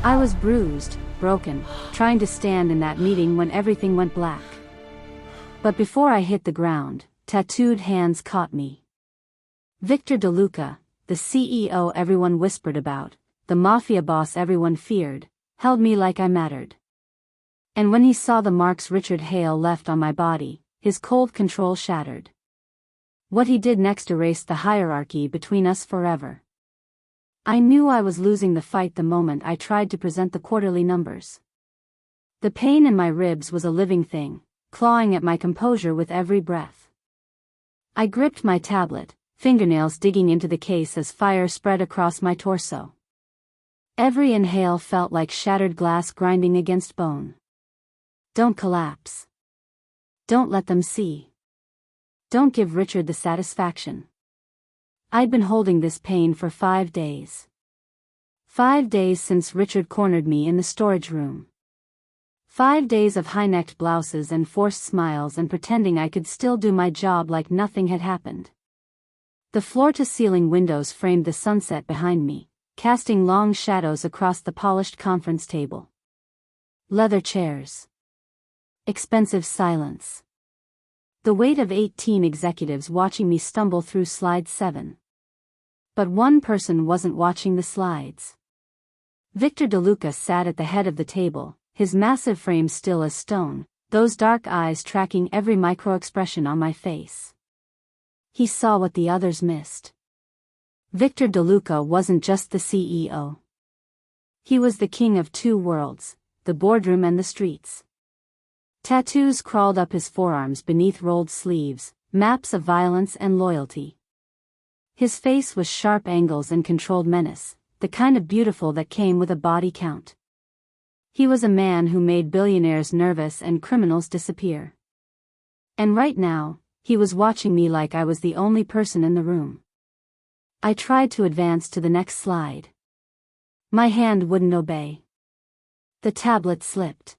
I was bruised, broken, trying to stand in that meeting when everything went black. But before I hit the ground, tattooed hands caught me. Victor DeLuca, the CEO everyone whispered about, the Mafia boss everyone feared, held me like I mattered. And when he saw the marks Richard Hale left on my body, his cold control shattered. What he did next erased the hierarchy between us forever. I knew I was losing the fight the moment I tried to present the quarterly numbers. The pain in my ribs was a living thing, clawing at my composure with every breath. I gripped my tablet, fingernails digging into the case as fire spread across my torso. Every inhale felt like shattered glass grinding against bone. Don't collapse. Don't let them see. Don't give Richard the satisfaction. I'd been holding this pain for 5 days. 5 days since Richard cornered me in the storage room. 5 days of high-necked blouses and forced smiles and pretending I could still do my job like nothing had happened. The floor-to-ceiling windows framed the sunset behind me, casting long shadows across the polished conference table. Leather chairs. Expensive silence. The weight of 18 executives watching me stumble through slide 7. But one person wasn't watching the slides. Victor DeLuca sat at the head of the table, his massive frame still as stone, those dark eyes tracking every micro-expression on my face. He saw what the others missed. Victor DeLuca wasn't just the CEO. He was the king of two worlds, the boardroom and the streets. Tattoos crawled up his forearms beneath rolled sleeves, maps of violence and loyalty. His face was sharp angles and controlled menace, the kind of beautiful that came with a body count. He was a man who made billionaires nervous and criminals disappear. And right now, he was watching me like I was the only person in the room. I tried to advance to the next slide. My hand wouldn't obey. The tablet slipped.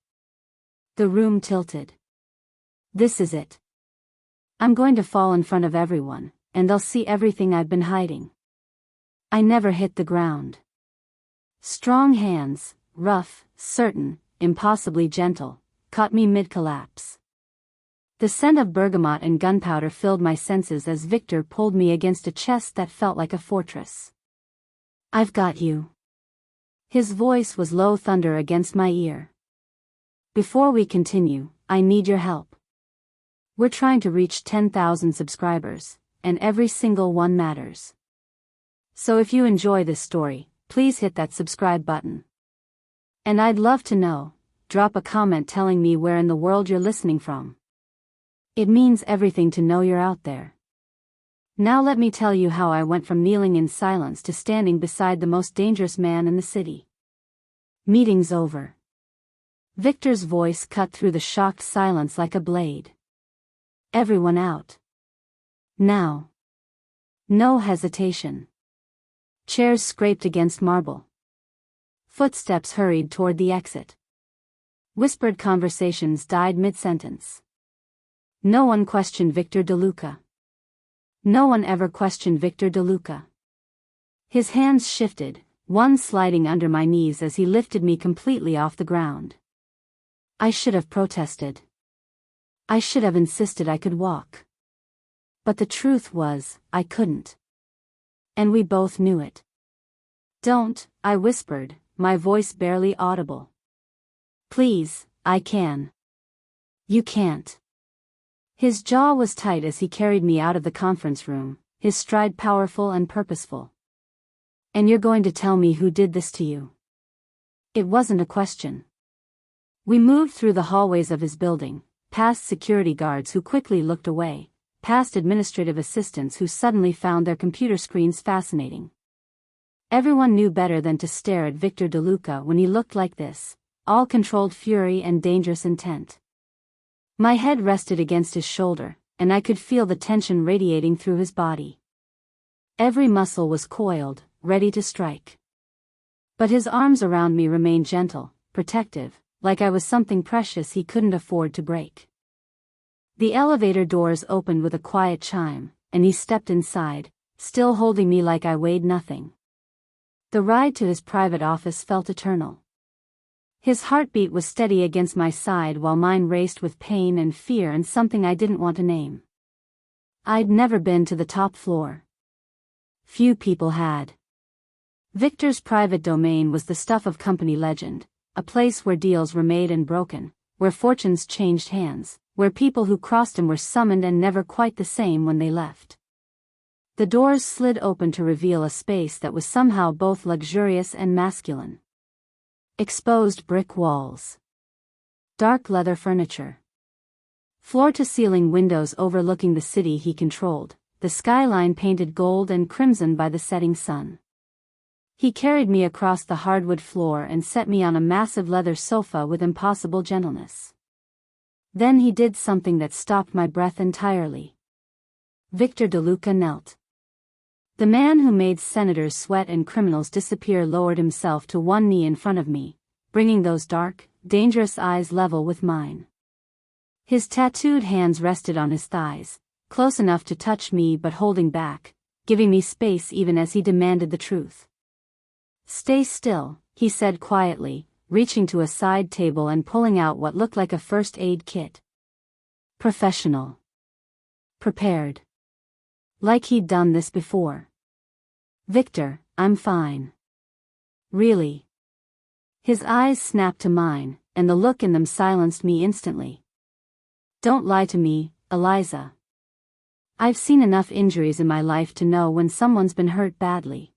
The room tilted. This is it. I'm going to fall in front of everyone, and they'll see everything I've been hiding. I never hit the ground. Strong hands, rough, certain, impossibly gentle, caught me mid-collapse. The scent of bergamot and gunpowder filled my senses as Victor pulled me against a chest that felt like a fortress. I've got you. His voice was low thunder against my ear. Before we continue, I need your help. We're trying to reach 10,000 subscribers, and every single one matters. So if you enjoy this story, please hit that subscribe button. And I'd love to know, drop a comment telling me where in the world you're listening from. It means everything to know you're out there. Now let me tell you how I went from kneeling in silence to standing beside the most dangerous man in the city. Meeting's over. Victor's voice cut through the shocked silence like a blade. Everyone out. Now. No hesitation. Chairs scraped against marble. Footsteps hurried toward the exit. Whispered conversations died mid-sentence. No one questioned Victor DeLuca. No one ever questioned Victor DeLuca. His hands shifted, one sliding under my knees as he lifted me completely off the ground. I should have protested. I should have insisted I could walk. But the truth was, I couldn't. And we both knew it. Don't, I whispered, my voice barely audible. Please, I can. You can't. His jaw was tight as he carried me out of the conference room, his stride powerful and purposeful. And you're going to tell me who did this to you? It wasn't a question. We moved through the hallways of his building, past security guards who quickly looked away, past administrative assistants who suddenly found their computer screens fascinating. Everyone knew better than to stare at Victor DeLuca when he looked like this, all controlled fury and dangerous intent. My head rested against his shoulder, and I could feel the tension radiating through his body. Every muscle was coiled, ready to strike. But his arms around me remained gentle, protective, like I was something precious he couldn't afford to break. The elevator doors opened with a quiet chime, and he stepped inside, still holding me like I weighed nothing. The ride to his private office felt eternal. His heartbeat was steady against my side while mine raced with pain and fear and something I didn't want to name. I'd never been to the top floor. Few people had. Victor's private domain was the stuff of company legend, a place where deals were made and broken, where fortunes changed hands, where people who crossed him were summoned and never quite the same when they left. The doors slid open to reveal a space that was somehow both luxurious and masculine. Exposed brick walls. Dark leather furniture. Floor-to-ceiling windows overlooking the city he controlled, the skyline painted gold and crimson by the setting sun. He carried me across the hardwood floor and set me on a massive leather sofa with impossible gentleness. Then he did something that stopped my breath entirely. Victor DeLuca knelt. The man who made senators sweat and criminals disappear lowered himself to one knee in front of me, bringing those dark, dangerous eyes level with mine. His tattooed hands rested on his thighs, close enough to touch me but holding back, giving me space even as he demanded the truth. "Stay still," he said quietly, reaching to a side table and pulling out what looked like a first aid kit. Professional. Prepared. Like he'd done this before. "Victor, I'm fine." "Really?" His eyes snapped to mine, and the look in them silenced me instantly. "Don't lie to me, Eliza. I've seen enough injuries in my life to know when someone's been hurt badly."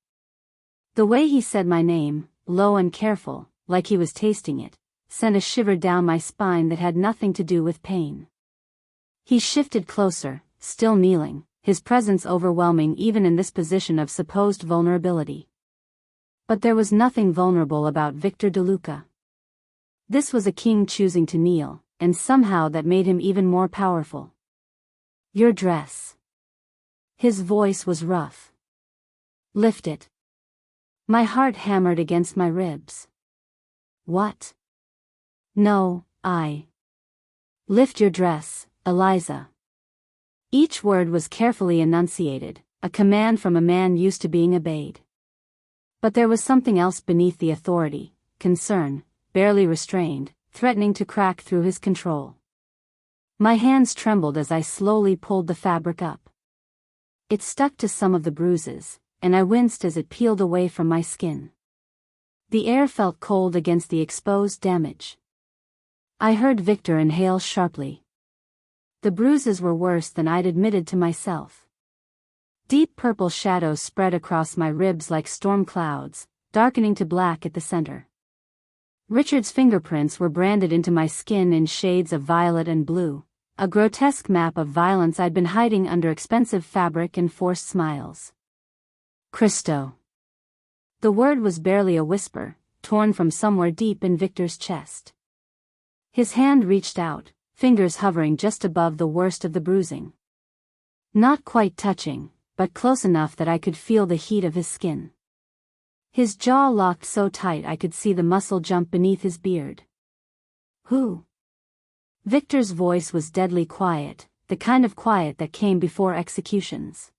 The way he said my name, low and careful, like he was tasting it, sent a shiver down my spine that had nothing to do with pain. He shifted closer, still kneeling, his presence overwhelming even in this position of supposed vulnerability. But there was nothing vulnerable about Victor DeLuca. This was a king choosing to kneel, and somehow that made him even more powerful. "Your dress." His voice was rough. "Lift it." My heart hammered against my ribs. "What?" "No, Lift your dress, Eliza." Each word was carefully enunciated, a command from a man used to being obeyed. But there was something else beneath the authority, concern, barely restrained, threatening to crack through his control. My hands trembled as I slowly pulled the fabric up. It stuck to some of the bruises, and I winced as it peeled away from my skin. The air felt cold against the exposed damage. I heard Victor inhale sharply. The bruises were worse than I'd admitted to myself. Deep purple shadows spread across my ribs like storm clouds, darkening to black at the center. Richard's fingerprints were branded into my skin in shades of violet and blue, a grotesque map of violence I'd been hiding under expensive fabric and forced smiles. "Cristo." The word was barely a whisper, torn from somewhere deep in Victor's chest. His hand reached out, fingers hovering just above the worst of the bruising. Not quite touching, but close enough that I could feel the heat of his skin. His jaw locked so tight I could see the muscle jump beneath his beard. "Who?" Victor's voice was deadly quiet, the kind of quiet that came before executions.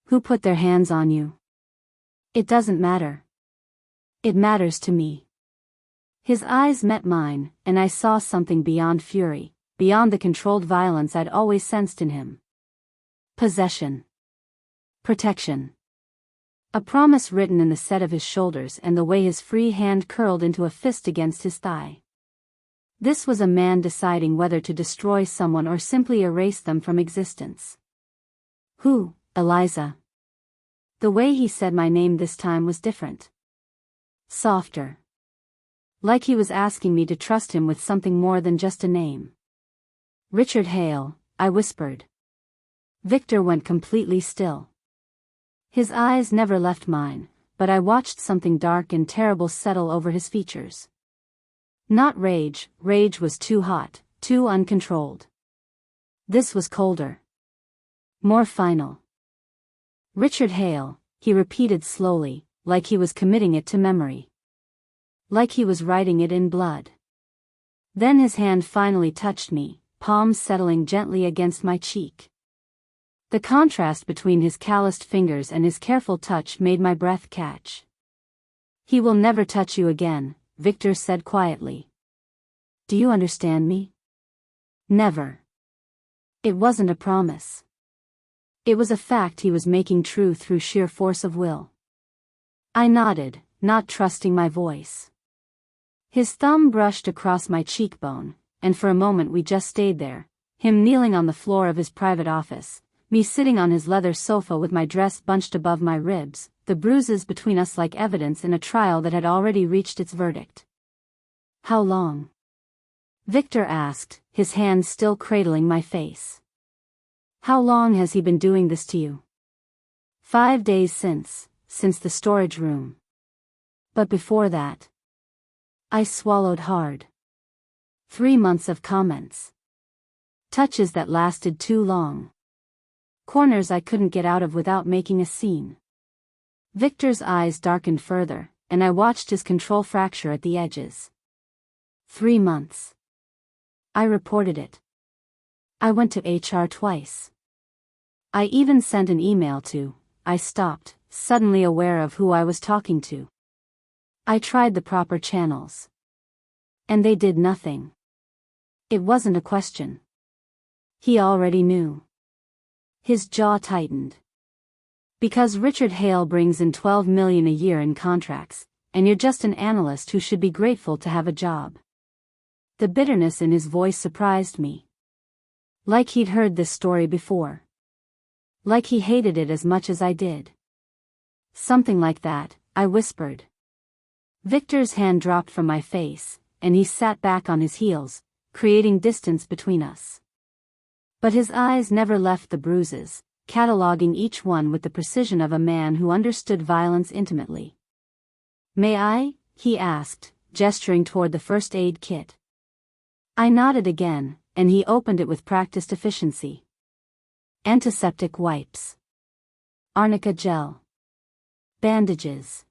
"Who put their hands on you?" "It doesn't matter." "It matters to me." His eyes met mine, and I saw something beyond fury, beyond the controlled violence I'd always sensed in him. Possession. Protection. A promise written in the set of his shoulders and the way his free hand curled into a fist against his thigh. This was a man deciding whether to destroy someone or simply erase them from existence. "Who, Eliza?" The way he said my name this time was different. Softer. Like he was asking me to trust him with something more than just a name. "Richard Hale," I whispered. Victor went completely still. His eyes never left mine, but I watched something dark and terrible settle over his features. Not rage, rage was too hot, too uncontrolled. This was colder. More final. "Richard Hale," he repeated slowly, like he was committing it to memory. Like he was writing it in blood. Then his hand finally touched me, palms settling gently against my cheek. The contrast between his calloused fingers and his careful touch made my breath catch. "He will never touch you again, Victor said quietly. Do you understand me? Never. It wasn't a promise. It was a fact he was making true through sheer force of will. I nodded, not trusting my voice. His thumb brushed across my cheekbone, and for a moment we just stayed there, him kneeling on the floor of his private office, me sitting on his leather sofa with my dress bunched above my ribs, the bruises between us like evidence in a trial that had already reached its verdict. How long? Victor asked, his hands still cradling my face. How long has he been doing this to you? 5 days since the storage room. But before that. I swallowed hard. 3 months of comments. Touches that lasted too long. Corners I couldn't get out of without making a scene. Victor's eyes darkened further, and I watched his control fracture at the edges. 3 months. I reported it. I went to HR twice. I even sent an email to. I stopped, suddenly aware of who I was talking to. I tried the proper channels. And they did nothing. It wasn't a question. He already knew. His jaw tightened. Because Richard Hale brings in $12 million a year in contracts, and you're just an analyst who should be grateful to have a job. The bitterness in his voice surprised me. Like he'd heard this story before. Like he hated it as much as I did. Something like that, I whispered. Victor's hand dropped from my face, and he sat back on his heels, creating distance between us. But his eyes never left the bruises, cataloging each one with the precision of a man who understood violence intimately. May I? He asked, gesturing toward the first aid kit. I nodded again, and he opened it with practiced efficiency. Antiseptic wipes. Arnica gel. Bandages.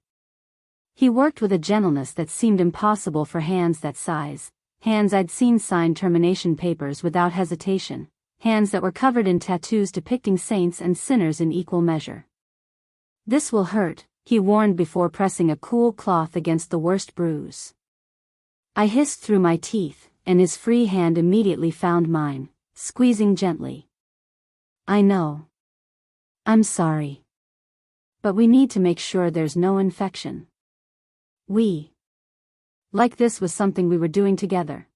He worked with a gentleness that seemed impossible for hands that size, hands I'd seen sign termination papers without hesitation, hands that were covered in tattoos depicting saints and sinners in equal measure. This will hurt, he warned before pressing a cool cloth against the worst bruise. I hissed through my teeth, and his free hand immediately found mine, squeezing gently. I know. I'm sorry. But we need to make sure there's no infection. Like this was something we were doing together.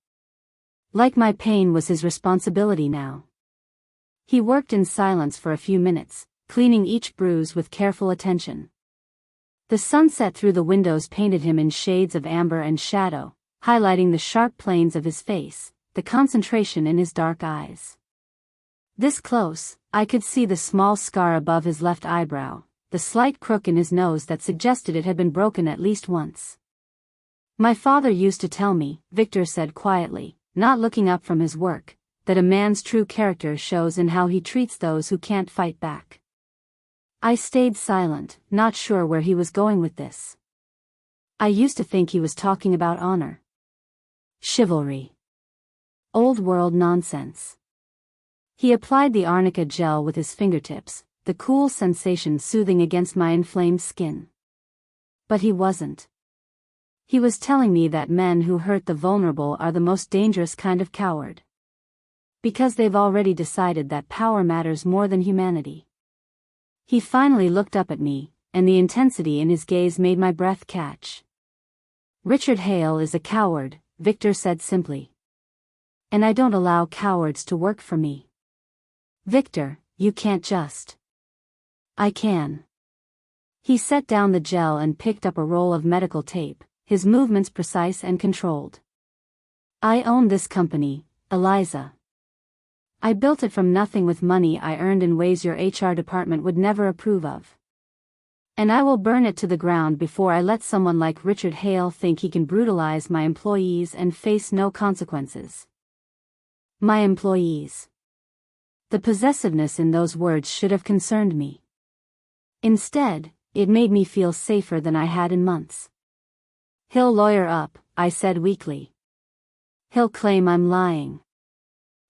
Like my pain was his responsibility now. He worked in silence for a few minutes, cleaning each bruise with careful attention. The sunset through the windows painted him in shades of amber and shadow, highlighting the sharp planes of his face, the concentration in his dark eyes. This close, I could see the small scar above his left eyebrow, the slight crook in his nose that suggested it had been broken at least once. My father used to tell me, Victor said quietly, not looking up from his work, that a man's true character shows in how he treats those who can't fight back. I stayed silent, not sure where he was going with this. I used to think he was talking about honor. Chivalry. Old world nonsense. He applied the arnica gel with his fingertips, the cool sensation soothing against my inflamed skin. But he wasn't. He was telling me that men who hurt the vulnerable are the most dangerous kind of coward. Because they've already decided that power matters more than humanity. He finally looked up at me, and the intensity in his gaze made my breath catch. Richard Hale is a coward, Victor said simply. And I don't allow cowards to work for me. Victor, you can't just. I can. He set down the gel and picked up a roll of medical tape, his movements precise and controlled. I own this company, Eliza. I built it from nothing with money I earned in ways your HR department would never approve of. And I will burn it to the ground before I let someone like Richard Hale think he can brutalize my employees and face no consequences. My employees. The possessiveness in those words should have concerned me. Instead, it made me feel safer than I had in months. He'll lawyer up, I said weakly. He'll claim I'm lying.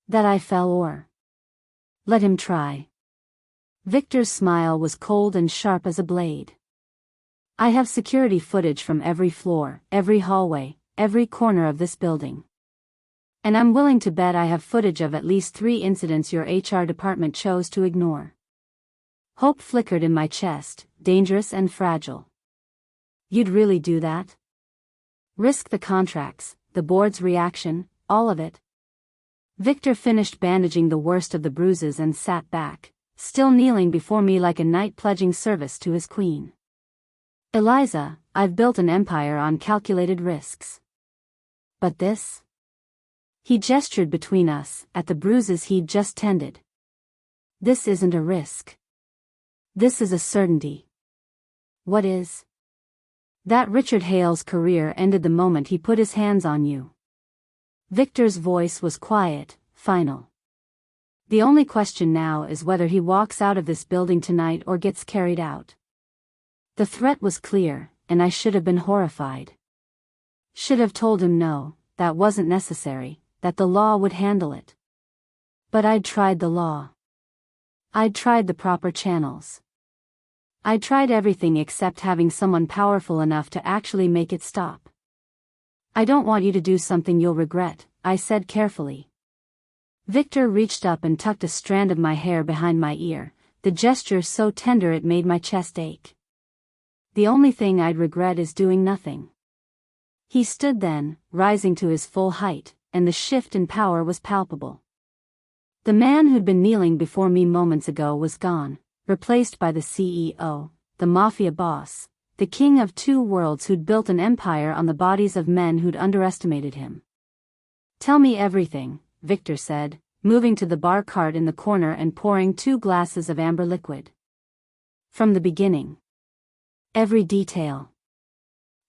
That I fell or. Let him try. Victor's smile was cold and sharp as a blade. I have security footage from every floor, every hallway, every corner of this building. And I'm willing to bet I have footage of at least 3 incidents your HR department chose to ignore. Hope flickered in my chest, dangerous and fragile. You'd really do that? Risk the contracts, the board's reaction, all of it? Victor finished bandaging the worst of the bruises and sat back, still kneeling before me like a knight pledging service to his queen. Eliza, I've built an empire on calculated risks. But this? He gestured between us, at the bruises he'd just tended. This isn't a risk. This is a certainty. What is? That Richard Hale's career ended the moment he put his hands on you. Victor's voice was quiet, final. The only question now is whether he walks out of this building tonight or gets carried out. The threat was clear, and I should have been horrified. Should have told him no, that wasn't necessary, that the law would handle it. But I'd tried the law. I'd tried the proper channels. I'd tried everything except having someone powerful enough to actually make it stop. I don't want you to do something you'll regret, I said carefully. Victor reached up and tucked a strand of my hair behind my ear, the gesture so tender it made my chest ache. The only thing I'd regret is doing nothing. He stood then, rising to his full height, and the shift in power was palpable. The man who'd been kneeling before me moments ago was gone, replaced by the CEO, the Mafia boss, the king of 2 worlds who'd built an empire on the bodies of men who'd underestimated him. Tell me everything, Victor said, moving to the bar cart in the corner and pouring 2 glasses of amber liquid. From the beginning. Every detail.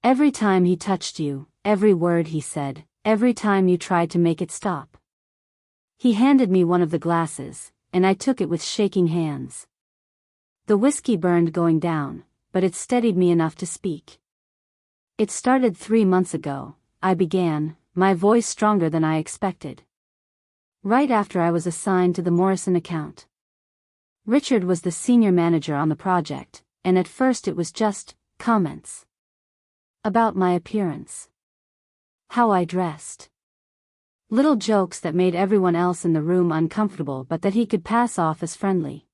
Every time he touched you, every word he said, every time you tried to make it stop. He handed me one of the glasses, and I took it with shaking hands. The whiskey burned going down, but it steadied me enough to speak. It started 3 months ago, I began, my voice stronger than I expected. Right after I was assigned to the Morrison account. Richard was the senior manager on the project, and at first it was just comments about my appearance. How I dressed. Little jokes that made everyone else in the room uncomfortable but that he could pass off as friendly.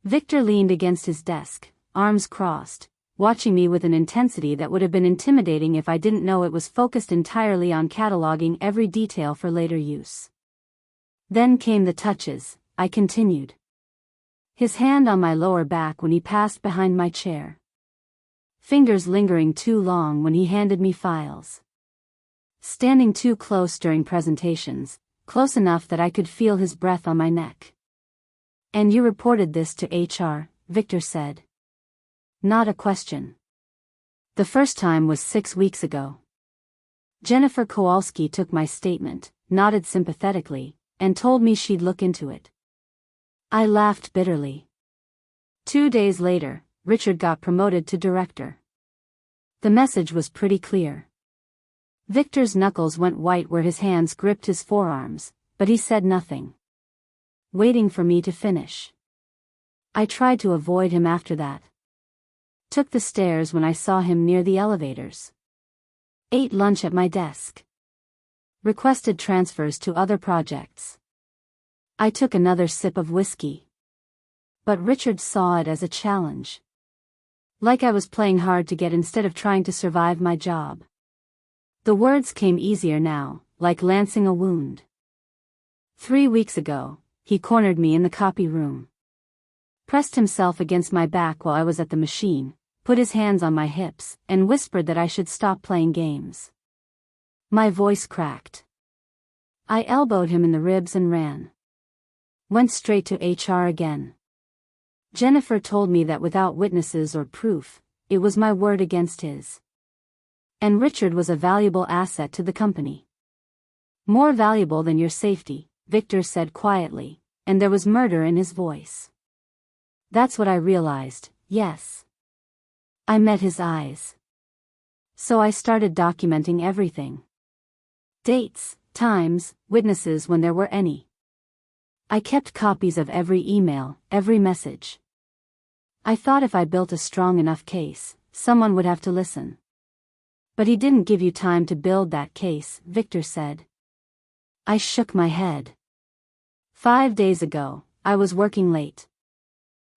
Victor leaned against his desk, arms crossed, watching me with an intensity that would have been intimidating if I didn't know it was focused entirely on cataloging every detail for later use. Then came the touches, I continued. His hand on my lower back when he passed behind my chair. Fingers lingering too long when he handed me files. Standing too close during presentations, close enough that I could feel his breath on my neck. And you reported this to HR, Victor said. Not a question. The first time was 6 weeks ago. Jennifer Kowalski took my statement, nodded sympathetically, and told me she'd look into it. I laughed bitterly. 2 days later, Richard got promoted to director. The message was pretty clear. Victor's knuckles went white where his hands gripped his forearms, but he said nothing. Waiting for me to finish. I tried to avoid him after that. Took the stairs when I saw him near the elevators. Ate lunch at my desk. Requested transfers to other projects. I took another sip of whiskey. But Richard saw it as a challenge. Like I was playing hard to get instead of trying to survive my job. The words came easier now, like lancing a wound. 3 weeks ago, he cornered me in the copy room. Pressed himself against my back while I was at the machine, put his hands on my hips, and whispered that I should stop playing games. My voice cracked. I elbowed him in the ribs and ran. Went straight to HR again. Jennifer told me that without witnesses or proof, it was my word against his. And Richard was a valuable asset to the company. More valuable than your safety, Victor said quietly, and there was murder in his voice. That's what I realized, yes. I met his eyes. So I started documenting everything. Dates, times, witnesses when there were any. I kept copies of every email, every message. I thought if I built a strong enough case, someone would have to listen. But he didn't give you time to build that case, Victor said. I shook my head. 5 days ago, I was working late.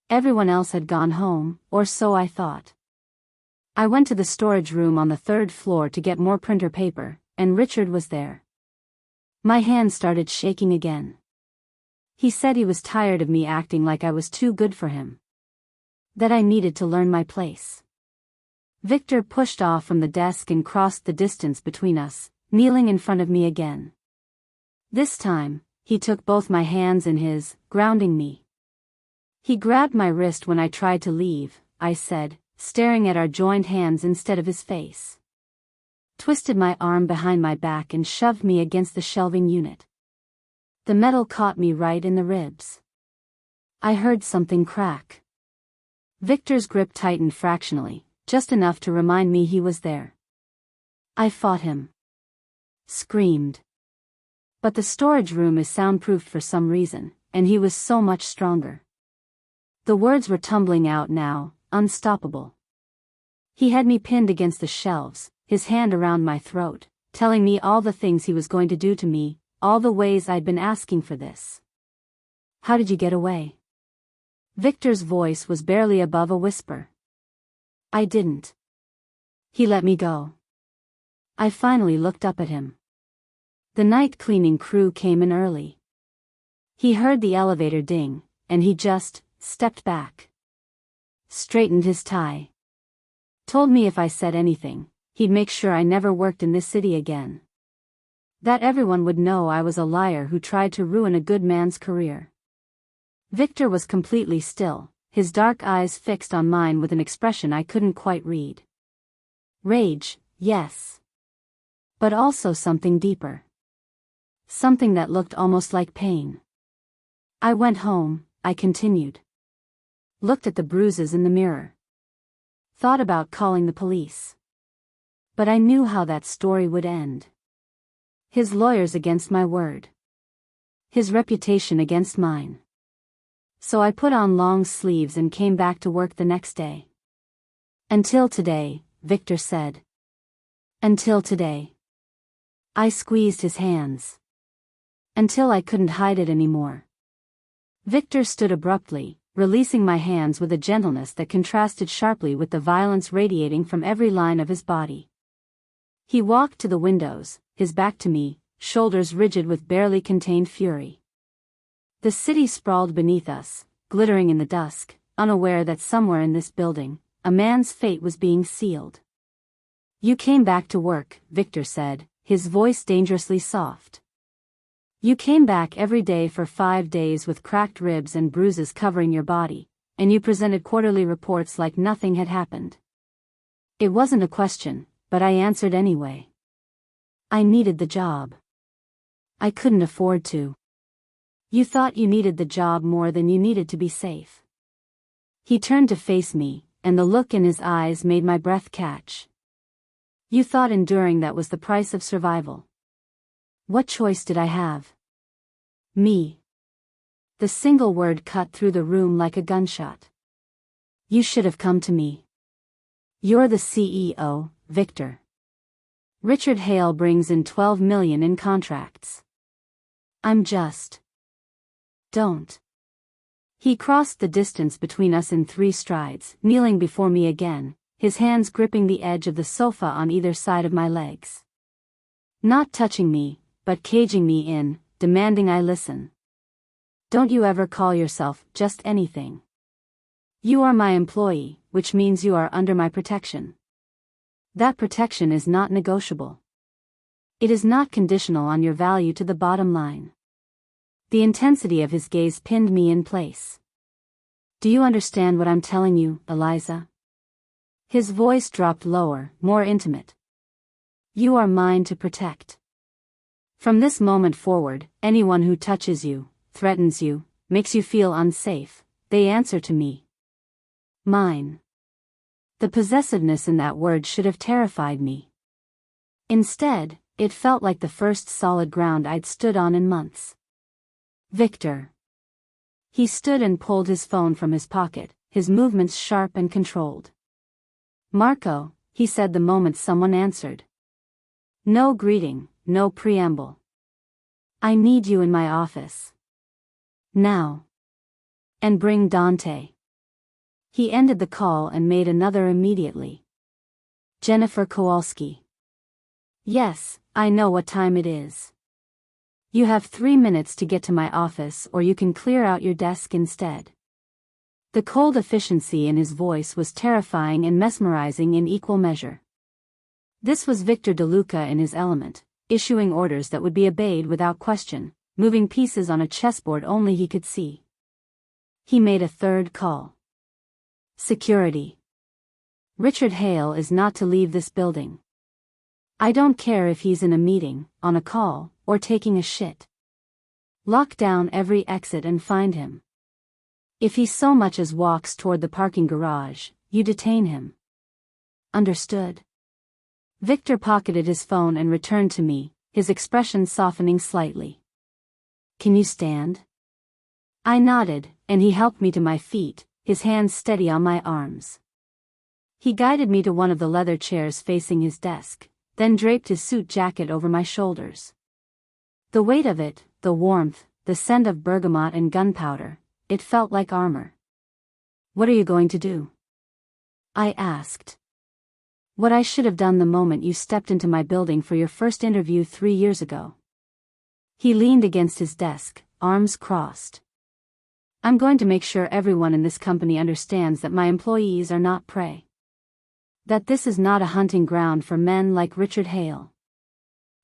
Everyone else had gone home, or so I thought. I went to the storage room on the 3rd floor to get more printer paper, and Richard was there. My hand started shaking again. He said he was tired of me acting like I was too good for him. That I needed to learn my place. Victor pushed off from the desk and crossed the distance between us, kneeling in front of me again. This time, he took both my hands in his, grounding me. He grabbed my wrist when I tried to leave, I said, staring at our joined hands instead of his face. Twisted my arm behind my back and shoved me against the shelving unit. The metal caught me right in the ribs. I heard something crack. Victor's grip tightened fractionally, just enough to remind me he was there. I fought him. Screamed. But the storage room is soundproofed for some reason, and he was so much stronger. The words were tumbling out now, unstoppable. He had me pinned against the shelves, his hand around my throat, telling me all the things he was going to do to me, all the ways I'd been asking for this. How did you get away? Victor's voice was barely above a whisper. I didn't. He let me go. I finally looked up at him. The night cleaning crew came in early. He heard the elevator ding, and he just stepped back. Straightened his tie. Told me if I said anything, he'd make sure I never worked in this city again. That everyone would know I was a liar who tried to ruin a good man's career. Victor was completely still, his dark eyes fixed on mine with an expression I couldn't quite read. Rage, yes. But also something deeper. Something that looked almost like pain. I went home, I continued. Looked at the bruises in the mirror. Thought about calling the police. But I knew how that story would end. His lawyers against my word. His reputation against mine. So I put on long sleeves and came back to work the next day. Until today, Victor said. Until today. I squeezed his hands. Until I couldn't hide it anymore. Victor stood abruptly, releasing my hands with a gentleness that contrasted sharply with the violence radiating from every line of his body. He walked to the windows, his back to me, shoulders rigid with barely contained fury. The city sprawled beneath us, glittering in the dusk, unaware that somewhere in this building, a man's fate was being sealed. You came back to work, Victor said, his voice dangerously soft. You came back every day for 5 days with cracked ribs and bruises covering your body, and you presented quarterly reports like nothing had happened. It wasn't a question, but I answered anyway. I needed the job. I couldn't afford to. You thought you needed the job more than you needed to be safe. He turned to face me, and the look in his eyes made my breath catch. You thought enduring that was the price of survival. What choice did I have? Me. The single word cut through the room like a gunshot. You should have come to me. You're the CEO, Victor. Richard Hale brings in 12 million in contracts. I'm just. Don't. He crossed the distance between us in 3 strides, kneeling before me again, his hands gripping the edge of the sofa on either side of my legs. Not touching me, but caging me in, demanding I listen. Don't you ever call yourself just anything. You are my employee, which means you are under my protection. That protection is not negotiable. It is not conditional on your value to the bottom line. The intensity of his gaze pinned me in place. Do you understand what I'm telling you, Eliza? His voice dropped lower, more intimate. You are mine to protect. From this moment forward, anyone who touches you, threatens you, makes you feel unsafe, they answer to me. Mine. The possessiveness in that word should have terrified me. Instead, it felt like the first solid ground I'd stood on in months. Victor. He stood and pulled his phone from his pocket, his movements sharp and controlled. Marco, he said the moment someone answered. No greeting, no preamble. I need you in my office. Now. And bring Dante. He ended the call and made another immediately. Jennifer Kowalski. Yes, I know what time it is. You have 3 minutes to get to my office, or you can clear out your desk instead. The cold efficiency in his voice was terrifying and mesmerizing in equal measure. This was Victor DeLuca in his element, issuing orders that would be obeyed without question, moving pieces on a chessboard only he could see. He made a third call. Security. Richard Hale is not to leave this building. I don't care if he's in a meeting, on a call, or taking a shit. Lock down every exit and find him. If he so much as walks toward the parking garage, you detain him. Understood? Victor pocketed his phone and returned to me, his expression softening slightly. Can you stand? I nodded, and he helped me to my feet, his hands steady on my arms. He guided me to one of the leather chairs facing his desk, then draped his suit jacket over my shoulders. The weight of it, the warmth, the scent of bergamot and gunpowder, it felt like armor. What are you going to do? I asked. What I should have done the moment you stepped into my building for your first interview 3 years ago. He leaned against his desk, arms crossed. I'm going to make sure everyone in this company understands that my employees are not prey. That this is not a hunting ground for men like Richard Hale.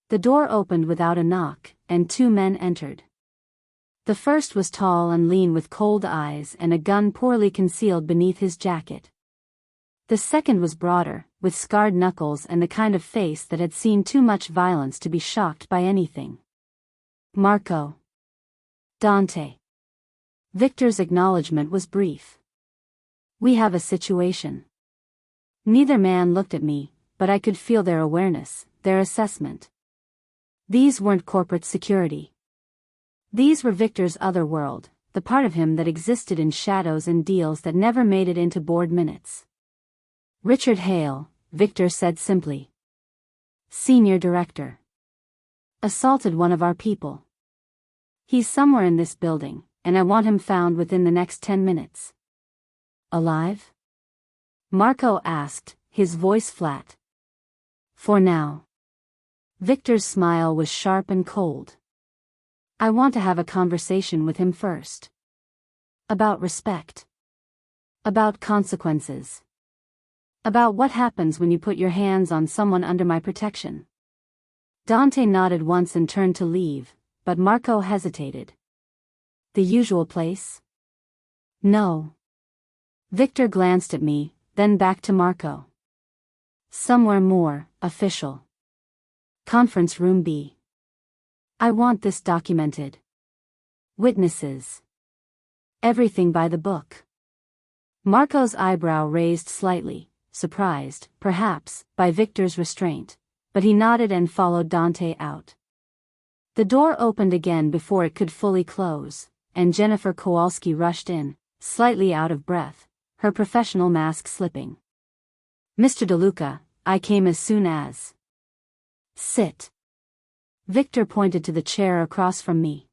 The door opened without a knock, and 2 men entered. The first was tall and lean with cold eyes and a gun poorly concealed beneath his jacket. The second was broader, with scarred knuckles and the kind of face that had seen too much violence to be shocked by anything. Marco. Dante. Victor's acknowledgement was brief. We have a situation. Neither man looked at me, but I could feel their awareness, their assessment. These weren't corporate security. These were Victor's other world, the part of him that existed in shadows and deals that never made it into board minutes. Richard Hale, Victor said simply. Senior Director. Assaulted one of our people. He's somewhere in this building, and I want him found within the next 10 minutes. Alive? Marco asked, his voice flat. For now. Victor's smile was sharp and cold. I want to have a conversation with him first. About respect. About consequences. About what happens when you put your hands on someone under my protection. Dante nodded once and turned to leave, but Marco hesitated. The usual place? No. Victor glanced at me, then back to Marco. Somewhere more official. Conference room B. I want this documented. Witnesses. Everything by the book. Marco's eyebrow raised slightly, surprised, perhaps, by Victor's restraint, but he nodded and followed Dante out. The door opened again before it could fully close, and Jennifer Kowalski rushed in, slightly out of breath, her professional mask slipping. Mr. DeLuca, I came as soon as. Sit. Victor pointed to the chair across from me.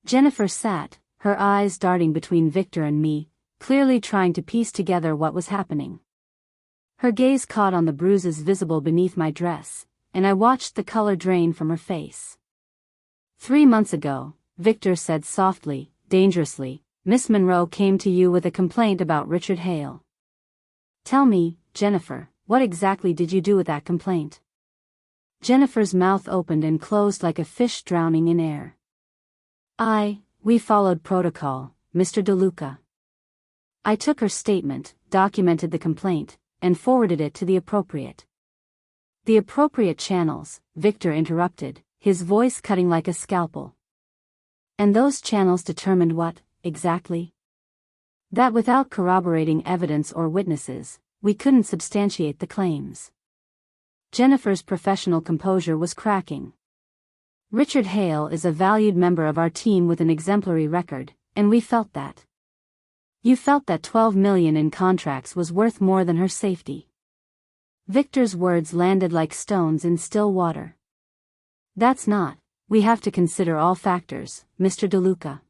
Jennifer sat, her eyes darting between Victor and me, clearly trying to piece together what was happening. Her gaze caught on the bruises visible beneath my dress, and I watched the color drain from her face. 3 months ago, Victor said softly, dangerously, Miss Monroe came to you with a complaint about Richard Hale. Tell me, Jennifer, what exactly did you do with that complaint? Jennifer's mouth opened and closed like a fish drowning in air. We followed protocol, Mr. DeLuca. I took her statement, documented the complaint, and forwarded it to the appropriate. The appropriate channels, Victor interrupted, his voice cutting like a scalpel. And those channels determined what, exactly? That without corroborating evidence or witnesses, we couldn't substantiate the claims. Jennifer's professional composure was cracking. Richard Hale is a valued member of our team with an exemplary record, and we felt that. You felt that 12 million in contracts was worth more than her safety. Victor's words landed like stones in still water. That's not. We have to consider all factors, Mr. DeLuca.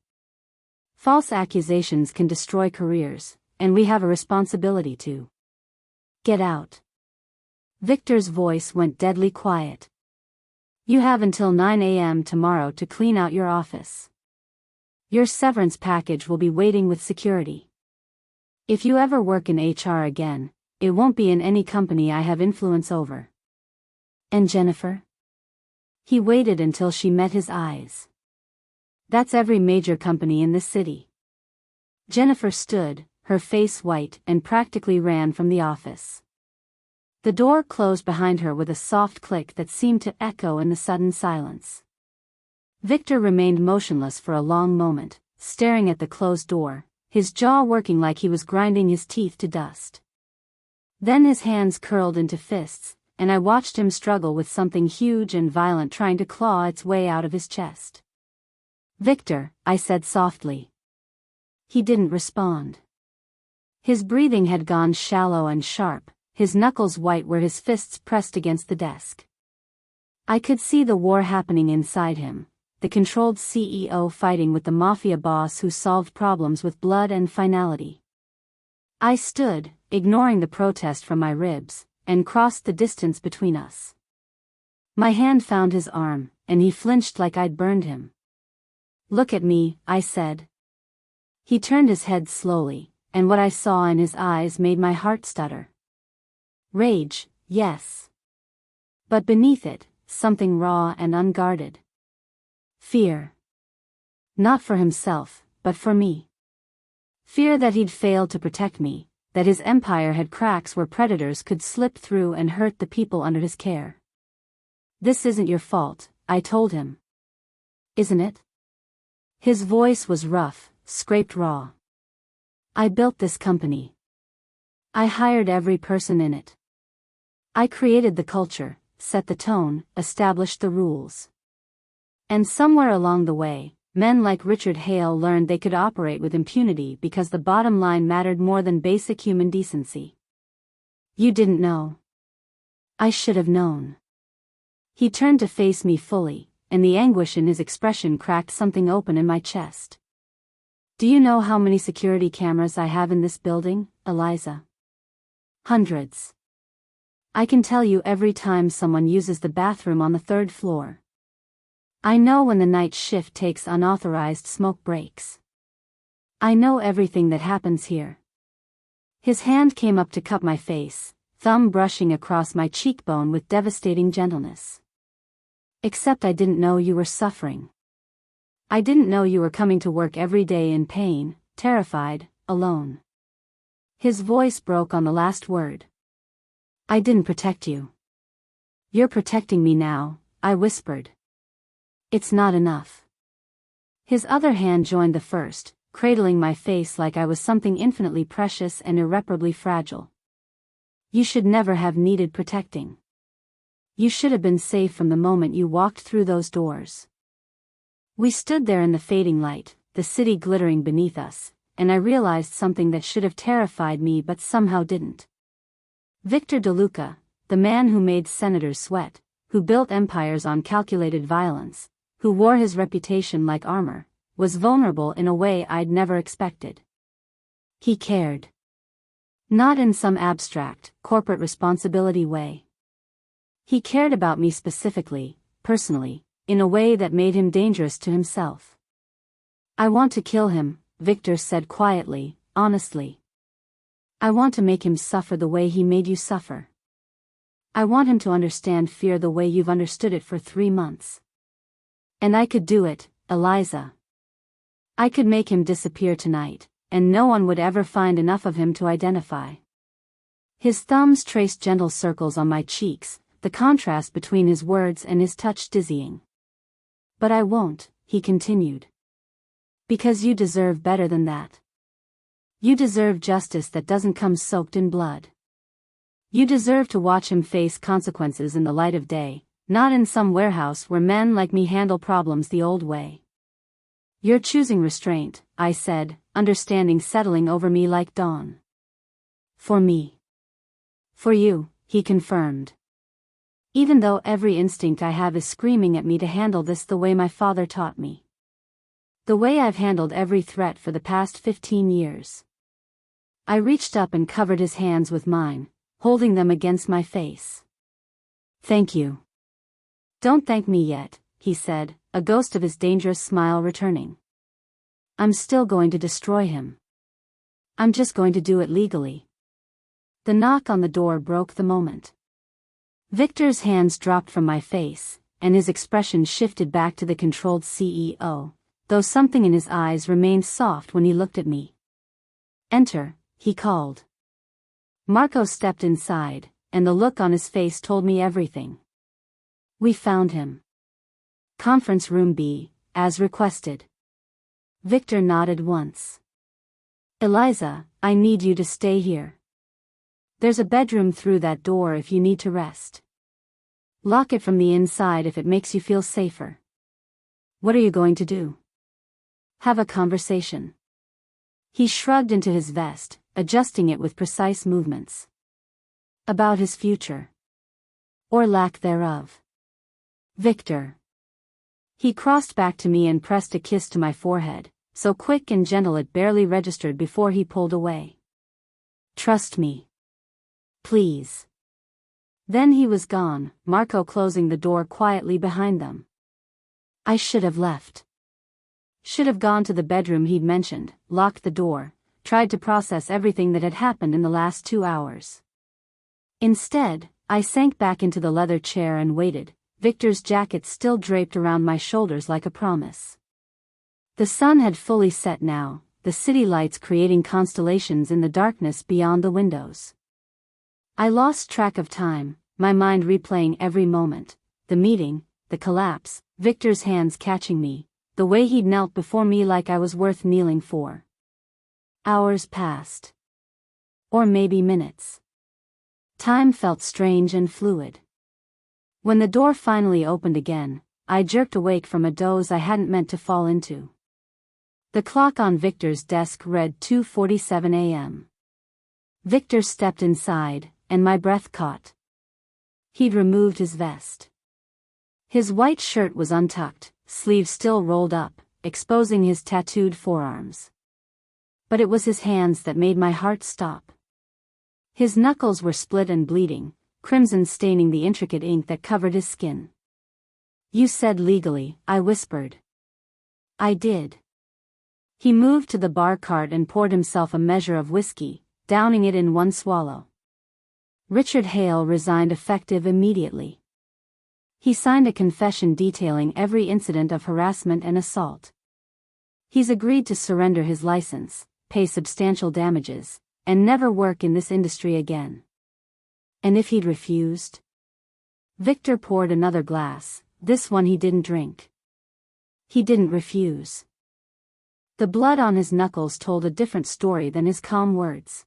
False accusations can destroy careers, and we have a responsibility to get out. Victor's voice went deadly quiet. You have until 9 a.m. tomorrow to clean out your office. Your severance package will be waiting with security. If you ever work in HR again, it won't be in any company I have influence over. And Jennifer? He waited until she met his eyes. That's every major company in this city. Jennifer stood, her face white, and practically ran from the office. The door closed behind her with a soft click that seemed to echo in the sudden silence. Victor remained motionless for a long moment, staring at the closed door, his jaw working like he was grinding his teeth to dust. Then his hands curled into fists, and I watched him struggle with something huge and violent trying to claw its way out of his chest. Victor, I said softly. He didn't respond. His breathing had gone shallow and sharp, his knuckles white where his fists pressed against the desk. I could see the war happening inside him, the controlled CEO fighting with the Mafia boss who solved problems with blood and finality. I stood, ignoring the protest from my ribs, and crossed the distance between us. My hand found his arm, and he flinched like I'd burned him. Look at me, I said. He turned his head slowly, and what I saw in his eyes made my heart stutter. Rage, yes. But beneath it, something raw and unguarded. Fear. Not for himself, but for me. Fear that he'd failed to protect me, that his empire had cracks where predators could slip through and hurt the people under his care. This isn't your fault, I told him. Isn't it? His voice was rough, scraped raw. I built this company. I hired every person in it. I created the culture, set the tone, established the rules. And somewhere along the way, men like Richard Hale learned they could operate with impunity because the bottom line mattered more than basic human decency. You didn't know. I should have known. He turned to face me fully, and the anguish in his expression cracked something open in my chest. Do you know how many security cameras I have in this building, Eliza? Hundreds. I can tell you every time someone uses the bathroom on the 3rd floor. I know when the night shift takes unauthorized smoke breaks. I know everything that happens here. His hand came up to cup my face, thumb brushing across my cheekbone with devastating gentleness. Except I didn't know you were suffering. I didn't know you were coming to work every day in pain, terrified, alone. His voice broke on the last word. I didn't protect you. You're protecting me now, I whispered. It's not enough. His other hand joined the first, cradling my face like I was something infinitely precious and irreparably fragile. You should never have needed protecting. You should have been safe from the moment you walked through those doors. We stood there in the fading light, the city glittering beneath us, and I realized something that should have terrified me but somehow didn't. Victor DeLuca, the man who made senators sweat, who built empires on calculated violence, who wore his reputation like armor, was vulnerable in a way I'd never expected. He cared. Not in some abstract, corporate responsibility way. He cared about me specifically, personally, in a way that made him dangerous to himself. I want to kill him, Victor said quietly, honestly. I want to make him suffer the way he made you suffer. I want him to understand fear the way you've understood it for 3 months. And I could do it, Eliza. I could make him disappear tonight, and no one would ever find enough of him to identify. His thumbs traced gentle circles on my cheeks, the contrast between his words and his touch dizzying. But I won't, he continued. Because you deserve better than that. You deserve justice that doesn't come soaked in blood. You deserve to watch him face consequences in the light of day, not in some warehouse where men like me handle problems the old way. You're choosing restraint, I said, understanding settling over me like dawn. For me. For you, he confirmed. Even though every instinct I have is screaming at me to handle this the way my father taught me. The way I've handled every threat for the past 15 years. I reached up and covered his hands with mine, holding them against my face. Thank you. Don't thank me yet, he said, a ghost of his dangerous smile returning. I'm still going to destroy him. I'm just going to do it legally. The knock on the door broke the moment. Victor's hands dropped from my face, and his expression shifted back to the controlled CEO, though something in his eyes remained soft when he looked at me. Enter, he called. Marco stepped inside, and the look on his face told me everything. We found him. Conference room B, as requested. Victor nodded once. Eliza, I need you to stay here. There's a bedroom through that door if you need to rest. Lock it from the inside if it makes you feel safer. What are you going to do? Have a conversation. He shrugged into his vest, adjusting it with precise movements. About his future. Or lack thereof. Victor. He crossed back to me and pressed a kiss to my forehead, so quick and gentle it barely registered before he pulled away. Trust me. Please. Then he was gone, Marco closing the door quietly behind them. I should have left. Should have gone to the bedroom he'd mentioned, locked the door, tried to process everything that had happened in the last 2 hours. Instead, I sank back into the leather chair and waited, Victor's jacket still draped around my shoulders like a promise. The sun had fully set now, the city lights creating constellations in the darkness beyond the windows. I lost track of time, my mind replaying every moment, the meeting, the collapse, Victor's hands catching me, the way he'd knelt before me like I was worth kneeling for. Hours passed. Or maybe minutes. Time felt strange and fluid. When the door finally opened again, I jerked awake from a doze I hadn't meant to fall into. The clock on Victor's desk read 2:47 a.m. Victor stepped inside, and my breath caught. He'd removed his vest. His white shirt was untucked, sleeves still rolled up, exposing his tattooed forearms. But it was his hands that made my heart stop. His knuckles were split and bleeding, crimson staining the intricate ink that covered his skin. You said legally, I whispered. I did. He moved to the bar cart and poured himself a measure of whiskey, downing it in one swallow. Richard Hale resigned effective immediately. He signed a confession detailing every incident of harassment and assault. He's agreed to surrender his license, pay substantial damages, and never work in this industry again. And if he'd refused? Victor poured another glass, this one he didn't drink. He didn't refuse. The blood on his knuckles told a different story than his calm words.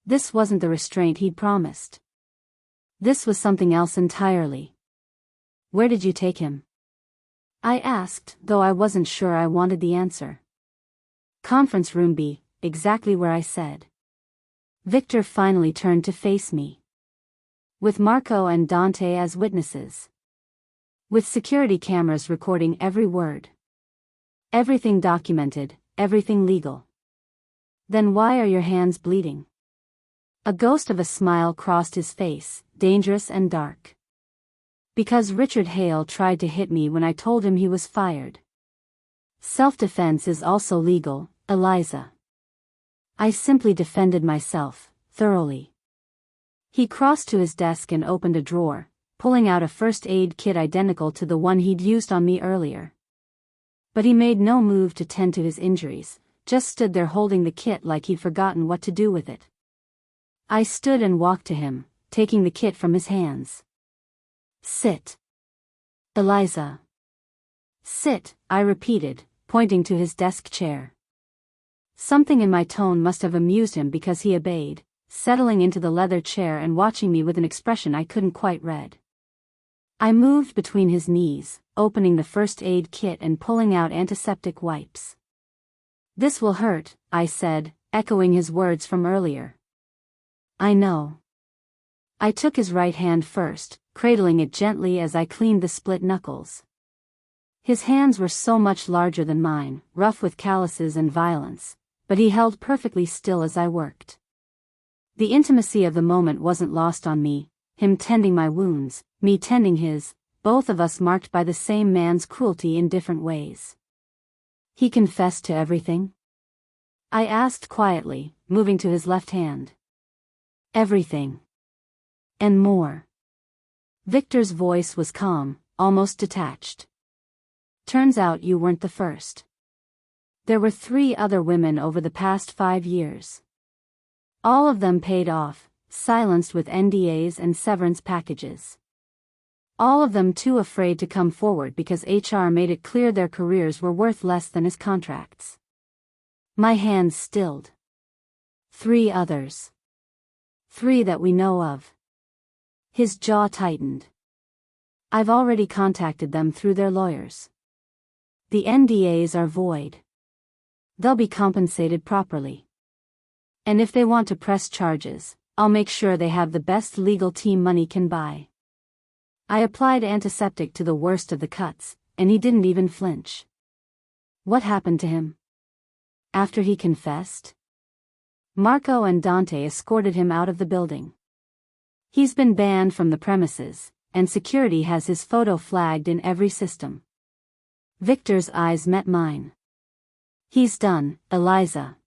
This wasn't the restraint he'd promised. This was something else entirely. Where did you take him? I asked, though I wasn't sure I wanted the answer. Conference room B, exactly where I said. Victor finally turned to face me. With Marco and Dante as witnesses. With security cameras recording every word. Everything documented, everything legal. Then why are your hands bleeding? A ghost of a smile crossed his face, dangerous and dark. Because Richard Hale tried to hit me when I told him he was fired. Self-defense is also legal, Eliza. I simply defended myself, thoroughly. He crossed to his desk and opened a drawer, pulling out a first aid kit identical to the one he'd used on me earlier. But he made no move to tend to his injuries, just stood there holding the kit like he'd forgotten what to do with it. I stood and walked to him, taking the kit from his hands. Sit. Eliza. Sit, I repeated, pointing to his desk chair. Something in my tone must have amused him because he obeyed, settling into the leather chair and watching me with an expression I couldn't quite read. I moved between his knees, opening the first aid kit and pulling out antiseptic wipes. "This will hurt," I said, echoing his words from earlier. "I know." I took his right hand first, cradling it gently as I cleaned the split knuckles. His hands were so much larger than mine, rough with calluses and violence, but he held perfectly still as I worked. The intimacy of the moment wasn't lost on me, him tending my wounds, me tending his, both of us marked by the same man's cruelty in different ways. "He confessed to everything?" I asked quietly, moving to his left hand. "Everything. And more." Victor's voice was calm, almost detached. "Turns out you weren't the first. There were 3 other women over the past 5 years. All of them paid off, silenced with NDAs and severance packages. All of them too afraid to come forward because HR made it clear their careers were worth less than his contracts." My hands stilled. 3 others. 3 that we know of. His jaw tightened. "I've already contacted them through their lawyers. The NDAs are void. They'll be compensated properly. And if they want to press charges, I'll make sure they have the best legal team money can buy." I applied antiseptic to the worst of the cuts, and he didn't even flinch. "What happened to him?" "After he confessed?" "Marco and Dante escorted him out of the building. He's been banned from the premises, and security has his photo flagged in every system." Victor's eyes met mine. "He's done, Eliza.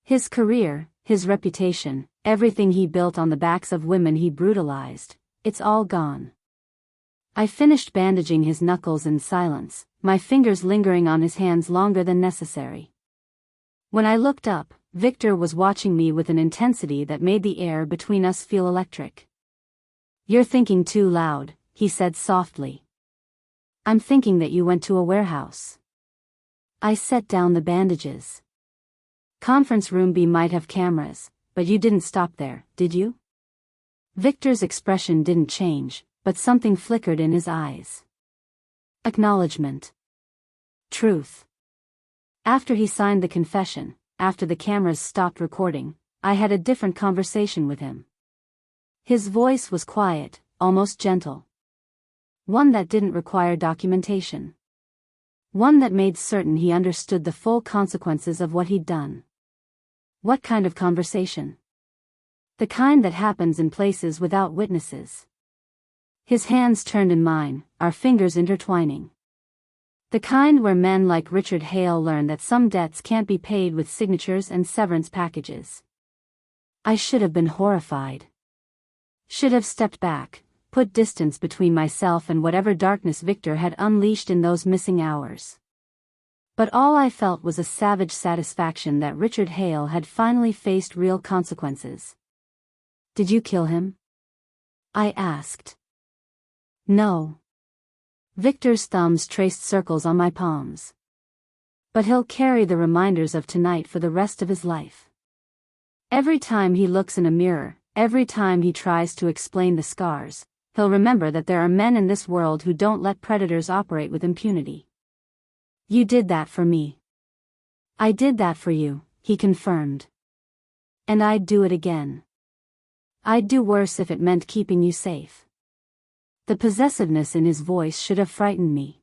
His career, his reputation, everything he built on the backs of women he brutalized, it's all gone." I finished bandaging his knuckles in silence, my fingers lingering on his hands longer than necessary. When I looked up, Victor was watching me with an intensity that made the air between us feel electric. "You're thinking too loud," he said softly. "I'm thinking that you went to a warehouse." I set down the bandages. "Conference room B might have cameras, but you didn't stop there, did you?" Victor's expression didn't change, but something flickered in his eyes. Acknowledgement. Truth. After he signed the confession, after the cameras stopped recording, I had a different conversation with him. His voice was quiet, almost gentle. One that didn't require documentation. One that made certain he understood the full consequences of what he'd done. What kind of conversation? The kind that happens in places without witnesses. His hands turned in mine, our fingers intertwining. The kind where men like Richard Hale learn that some debts can't be paid with signatures and severance packages. I should have been horrified. Should have stepped back, put distance between myself and whatever darkness Victor had unleashed in those missing hours. But all I felt was a savage satisfaction that Richard Hale had finally faced real consequences. "Did you kill him?" I asked. "No." Victor's thumbs traced circles on my palms. "But he'll carry the reminders of tonight for the rest of his life. Every time he looks in a mirror, every time he tries to explain the scars, he'll remember that there are men in this world who don't let predators operate with impunity." "You did that for me." "I did that for you," he confirmed. "And I'd do it again. I'd do worse if it meant keeping you safe." The possessiveness in his voice should have frightened me.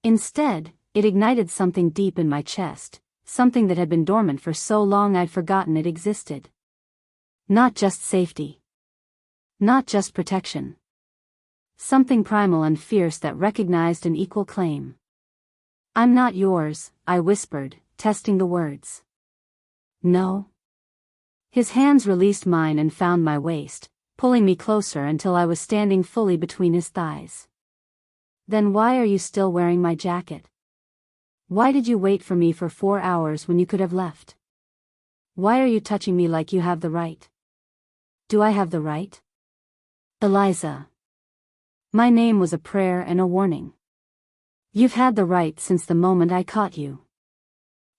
Instead, it ignited something deep in my chest, something that had been dormant for so long I'd forgotten it existed. Not just safety. Not just protection. Something primal and fierce that recognized an equal claim. "I'm not yours," I whispered, testing the words. "No?" His hands released mine and found my waist, pulling me closer until I was standing fully between his thighs. "Then why are you still wearing my jacket? Why did you wait for me for 4 hours when you could have left? Why are you touching me like you have the right?" "Do I have the right?" "Eliza." My name was a prayer and a warning. "You've had the right since the moment I caught you.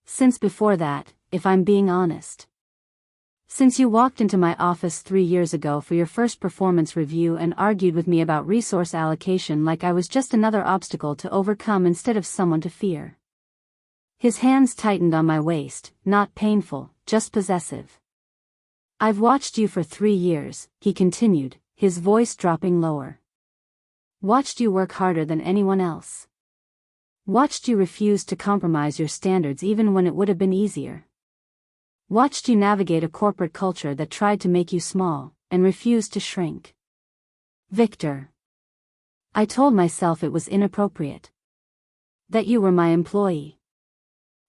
Since before that, if I'm being honest. Since you walked into my office 3 years ago for your first performance review and argued with me about resource allocation like I was just another obstacle to overcome instead of someone to fear. His hands tightened on my waist, not painful, just possessive. I've watched you for 3 years, he continued, his voice dropping lower. Watched you work harder than anyone else. Watched you refuse to compromise your standards even when it would have been easier. Watched you navigate a corporate culture that tried to make you small, and refused to shrink. Victor. I told myself it was inappropriate. That you were my employee.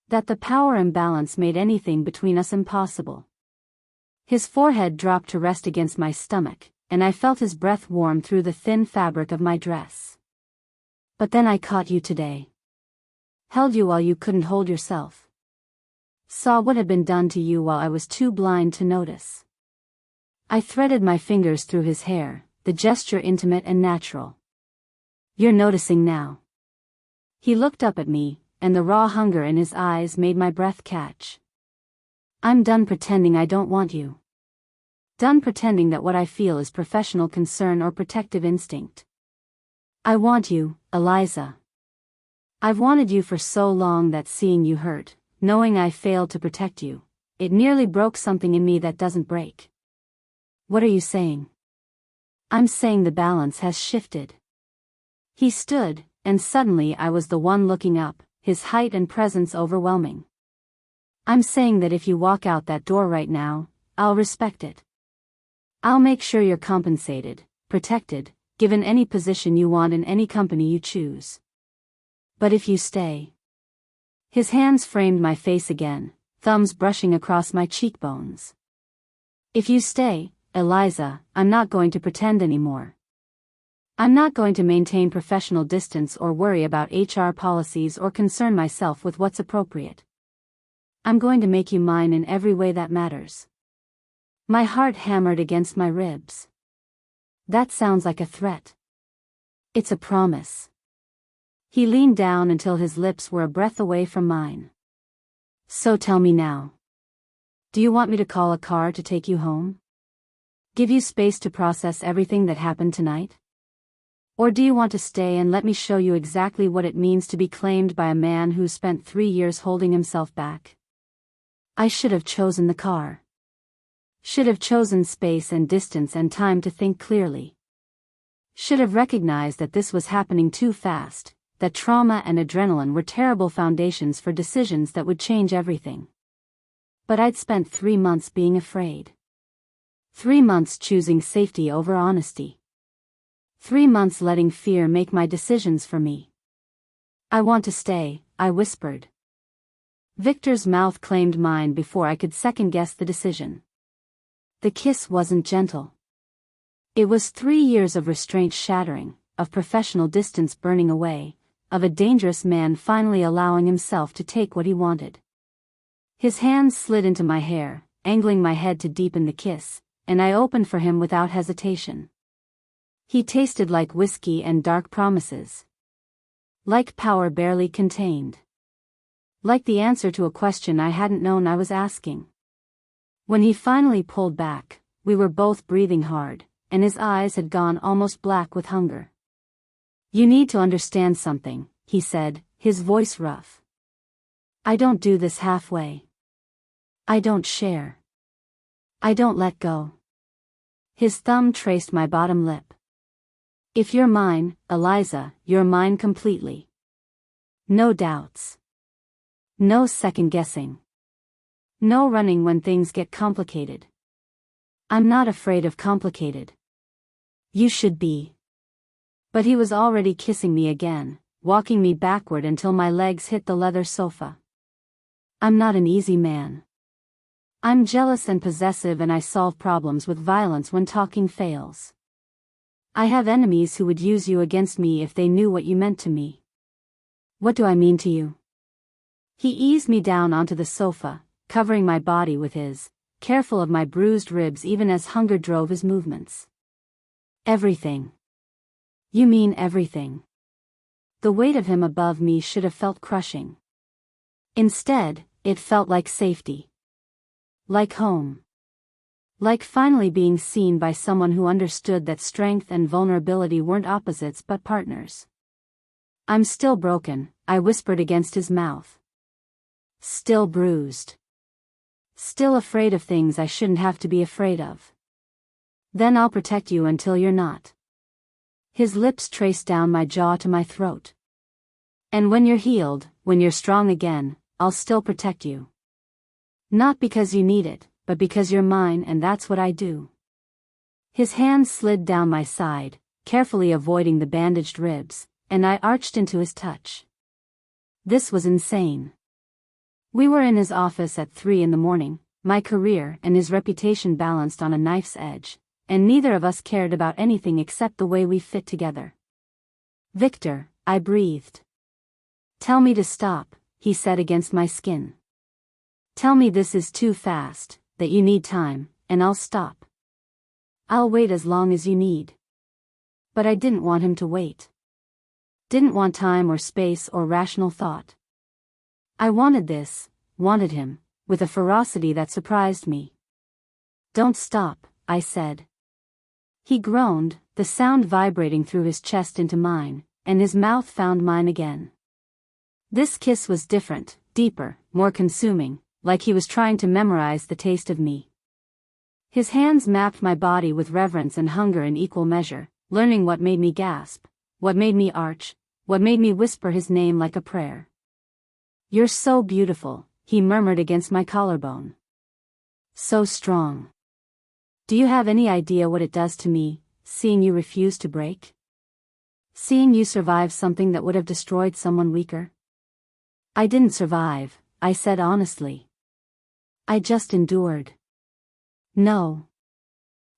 That the power imbalance made anything between us impossible. His forehead dropped to rest against my stomach, and I felt his breath warm through the thin fabric of my dress. But then I caught you today. Held you while you couldn't hold yourself. Saw what had been done to you while I was too blind to notice. I threaded my fingers through his hair, the gesture intimate and natural. You're noticing now. He looked up at me, and the raw hunger in his eyes made my breath catch. I'm done pretending I don't want you. Done pretending that what I feel is professional concern or protective instinct. I want you, Eliza. I've wanted you for so long that seeing you hurt, knowing I failed to protect you, it nearly broke something in me that doesn't break. What are you saying? I'm saying the balance has shifted. He stood, and suddenly I was the one looking up, his height and presence overwhelming. I'm saying that if you walk out that door right now, I'll respect it. I'll make sure you're compensated, protected, given any position you want in any company you choose. But if you stay... His hands framed my face again, thumbs brushing across my cheekbones. If you stay, Eliza, I'm not going to pretend anymore. I'm not going to maintain professional distance or worry about HR policies or concern myself with what's appropriate. I'm going to make you mine in every way that matters. My heart hammered against my ribs. That sounds like a threat. It's a promise. He leaned down until his lips were a breath away from mine. So tell me now. Do you want me to call a car to take you home? Give you space to process everything that happened tonight? Or do you want to stay and let me show you exactly what it means to be claimed by a man who spent 3 years holding himself back? I should have chosen the car. Should have chosen space and distance and time to think clearly. Should have recognized that this was happening too fast, that trauma and adrenaline were terrible foundations for decisions that would change everything. But I'd spent 3 months being afraid. 3 months choosing safety over honesty. 3 months letting fear make my decisions for me. I want to stay, I whispered. Victor's mouth claimed mine before I could second-guess the decision. The kiss wasn't gentle. It was 3 years of restraint shattering, of professional distance burning away, of a dangerous man finally allowing himself to take what he wanted. His hands slid into my hair, angling my head to deepen the kiss, and I opened for him without hesitation. He tasted like whiskey and dark promises. Like power barely contained. Like the answer to a question I hadn't known I was asking. When he finally pulled back, we were both breathing hard, and his eyes had gone almost black with hunger. You need to understand something, he said, his voice rough. I don't do this halfway. I don't share. I don't let go. His thumb traced my bottom lip. If you're mine, Eliza, you're mine completely. No doubts. No second-guessing. No running when things get complicated. I'm not afraid of complicated. You should be. But he was already kissing me again, walking me backward until my legs hit the leather sofa. I'm not an easy man. I'm jealous and possessive, and I solve problems with violence when talking fails. I have enemies who would use you against me if they knew what you meant to me. What do I mean to you? He eased me down onto the sofa, covering my body with his, careful of my bruised ribs even as hunger drove his movements. Everything. You mean everything. The weight of him above me should have felt crushing. Instead, it felt like safety. Like home. Like finally being seen by someone who understood that strength and vulnerability weren't opposites but partners. "I'm still broken," I whispered against his mouth. "Still bruised. Still afraid of things I shouldn't have to be afraid of. Then I'll protect you until you're not." His lips traced down my jaw to my throat. "And when you're healed, when you're strong again, I'll still protect you. Not because you need it, but because you're mine, and that's what I do." His hand slid down my side, carefully avoiding the bandaged ribs, and I arched into his touch. This was insane. We were in his office at 3 in the morning, my career and his reputation balanced on a knife's edge, and neither of us cared about anything except the way we fit together. "Victor," I breathed. "Tell me to stop," he said against my skin. "Tell me this is too fast, that you need time, and I'll stop. I'll wait as long as you need." But I didn't want him to wait. Didn't want time or space or rational thought. I wanted this, wanted him, with a ferocity that surprised me. "Don't stop," I said. He groaned, the sound vibrating through his chest into mine, and his mouth found mine again. This kiss was different, deeper, more consuming, like he was trying to memorize the taste of me. His hands mapped my body with reverence and hunger in equal measure, learning what made me gasp, what made me arch, what made me whisper his name like a prayer. "You're so beautiful," he murmured against my collarbone. "So strong. Do you have any idea what it does to me, seeing you refuse to break? Seeing you survive something that would have destroyed someone weaker?" "I didn't survive," I said honestly. "I just endured." "No."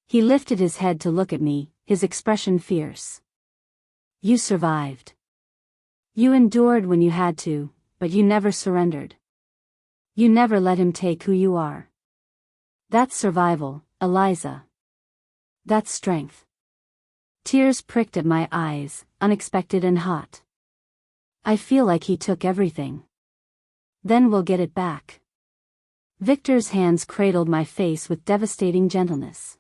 He lifted his head to look at me, his expression fierce. "You survived. You endured when you had to, but you never surrendered. You never let him take who you are. That's survival, Eliza. That's strength." Tears pricked at my eyes, unexpected and hot. "I feel like he took everything. Then we'll get it back." Victor's hands cradled my face with devastating gentleness.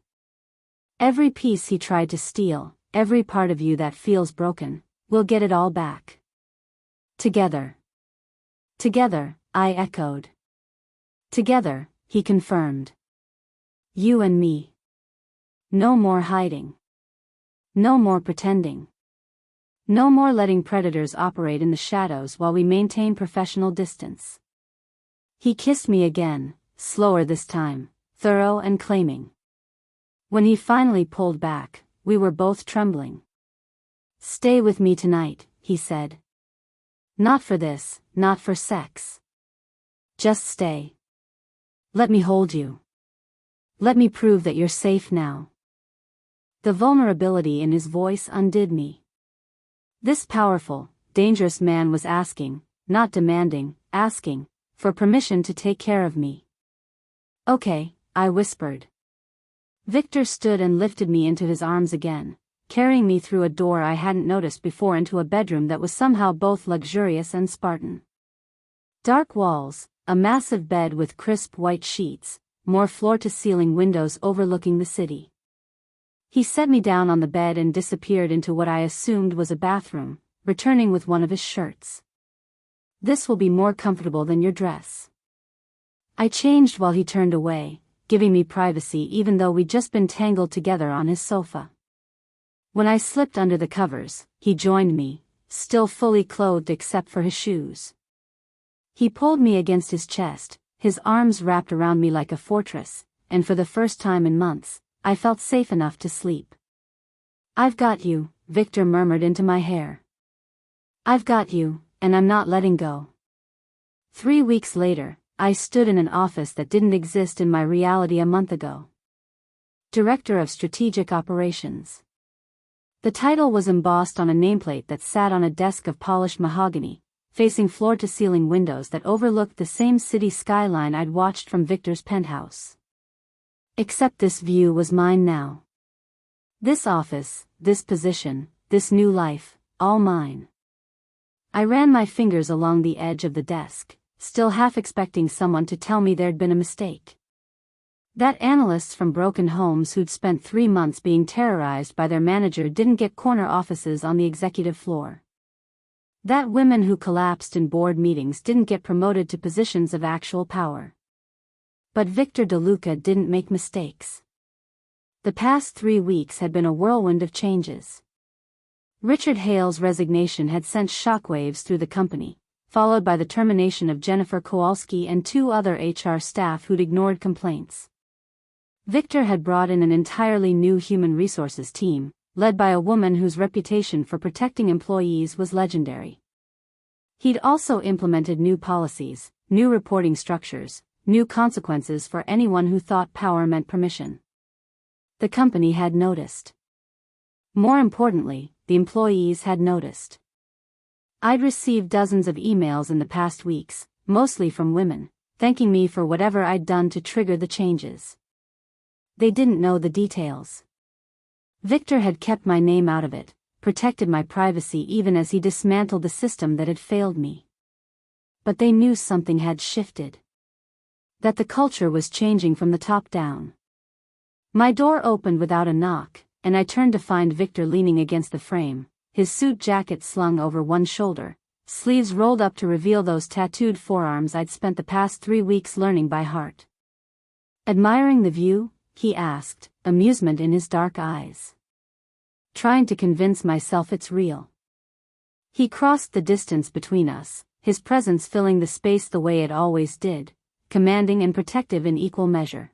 "Every piece he tried to steal, every part of you that feels broken, we'll get it all back. Together." "Together," I echoed. "Together," he confirmed. "You and me. No more hiding. No more pretending. No more letting predators operate in the shadows while we maintain professional distance." He kissed me again, slower this time, thorough and claiming. When he finally pulled back, we were both trembling. "Stay with me tonight," he said. "Not for this, not for sex. Just stay. Let me hold you. Let me prove that you're safe now." The vulnerability in his voice undid me. This powerful, dangerous man was asking, not demanding, asking, for permission to take care of me. "Okay," I whispered. Victor stood and lifted me into his arms again, carrying me through a door I hadn't noticed before into a bedroom that was somehow both luxurious and Spartan. Dark walls, a massive bed with crisp white sheets, more floor-to-ceiling windows overlooking the city. He set me down on the bed and disappeared into what I assumed was a bathroom, returning with one of his shirts. "This will be more comfortable than your dress." I changed while he turned away, giving me privacy even though we'd just been tangled together on his sofa. When I slipped under the covers, he joined me, still fully clothed except for his shoes. He pulled me against his chest, his arms wrapped around me like a fortress, and for the first time in months, I felt safe enough to sleep. "I've got you," Victor murmured into my hair. "I've got you, and I'm not letting go." 3 weeks later, I stood in an office that didn't exist in my reality a month ago. Director of Strategic Operations. The title was embossed on a nameplate that sat on a desk of polished mahogany, facing floor-to-ceiling windows that overlooked the same city skyline I'd watched from Victor's penthouse. Except this view was mine now. This office, this position, this new life, all mine. I ran my fingers along the edge of the desk, still half expecting someone to tell me there'd been a mistake. That analysts from broken homes who'd spent 3 months being terrorized by their manager didn't get corner offices on the executive floor. That women who collapsed in board meetings didn't get promoted to positions of actual power. But Victor DeLuca didn't make mistakes. The past 3 weeks had been a whirlwind of changes. Richard Hale's resignation had sent shockwaves through the company, followed by the termination of Jennifer Kowalski and 2 other HR staff who'd ignored complaints. Victor had brought in an entirely new human resources team, led by a woman whose reputation for protecting employees was legendary. He'd also implemented new policies, new reporting structures, new consequences for anyone who thought power meant permission. The company had noticed. More importantly, the employees had noticed. I'd received dozens of emails in the past weeks, mostly from women, thanking me for whatever I'd done to trigger the changes. They didn't know the details. Victor had kept my name out of it, protected my privacy even as he dismantled the system that had failed me. But they knew something had shifted. That the culture was changing from the top down. My door opened without a knock, and I turned to find Victor leaning against the frame, his suit jacket slung over one shoulder, sleeves rolled up to reveal those tattooed forearms I'd spent the past 3 weeks learning by heart. Admiring the view? He asked, amusement in his dark eyes. Trying to convince myself it's real. He crossed the distance between us, his presence filling the space the way it always did, commanding and protective in equal measure.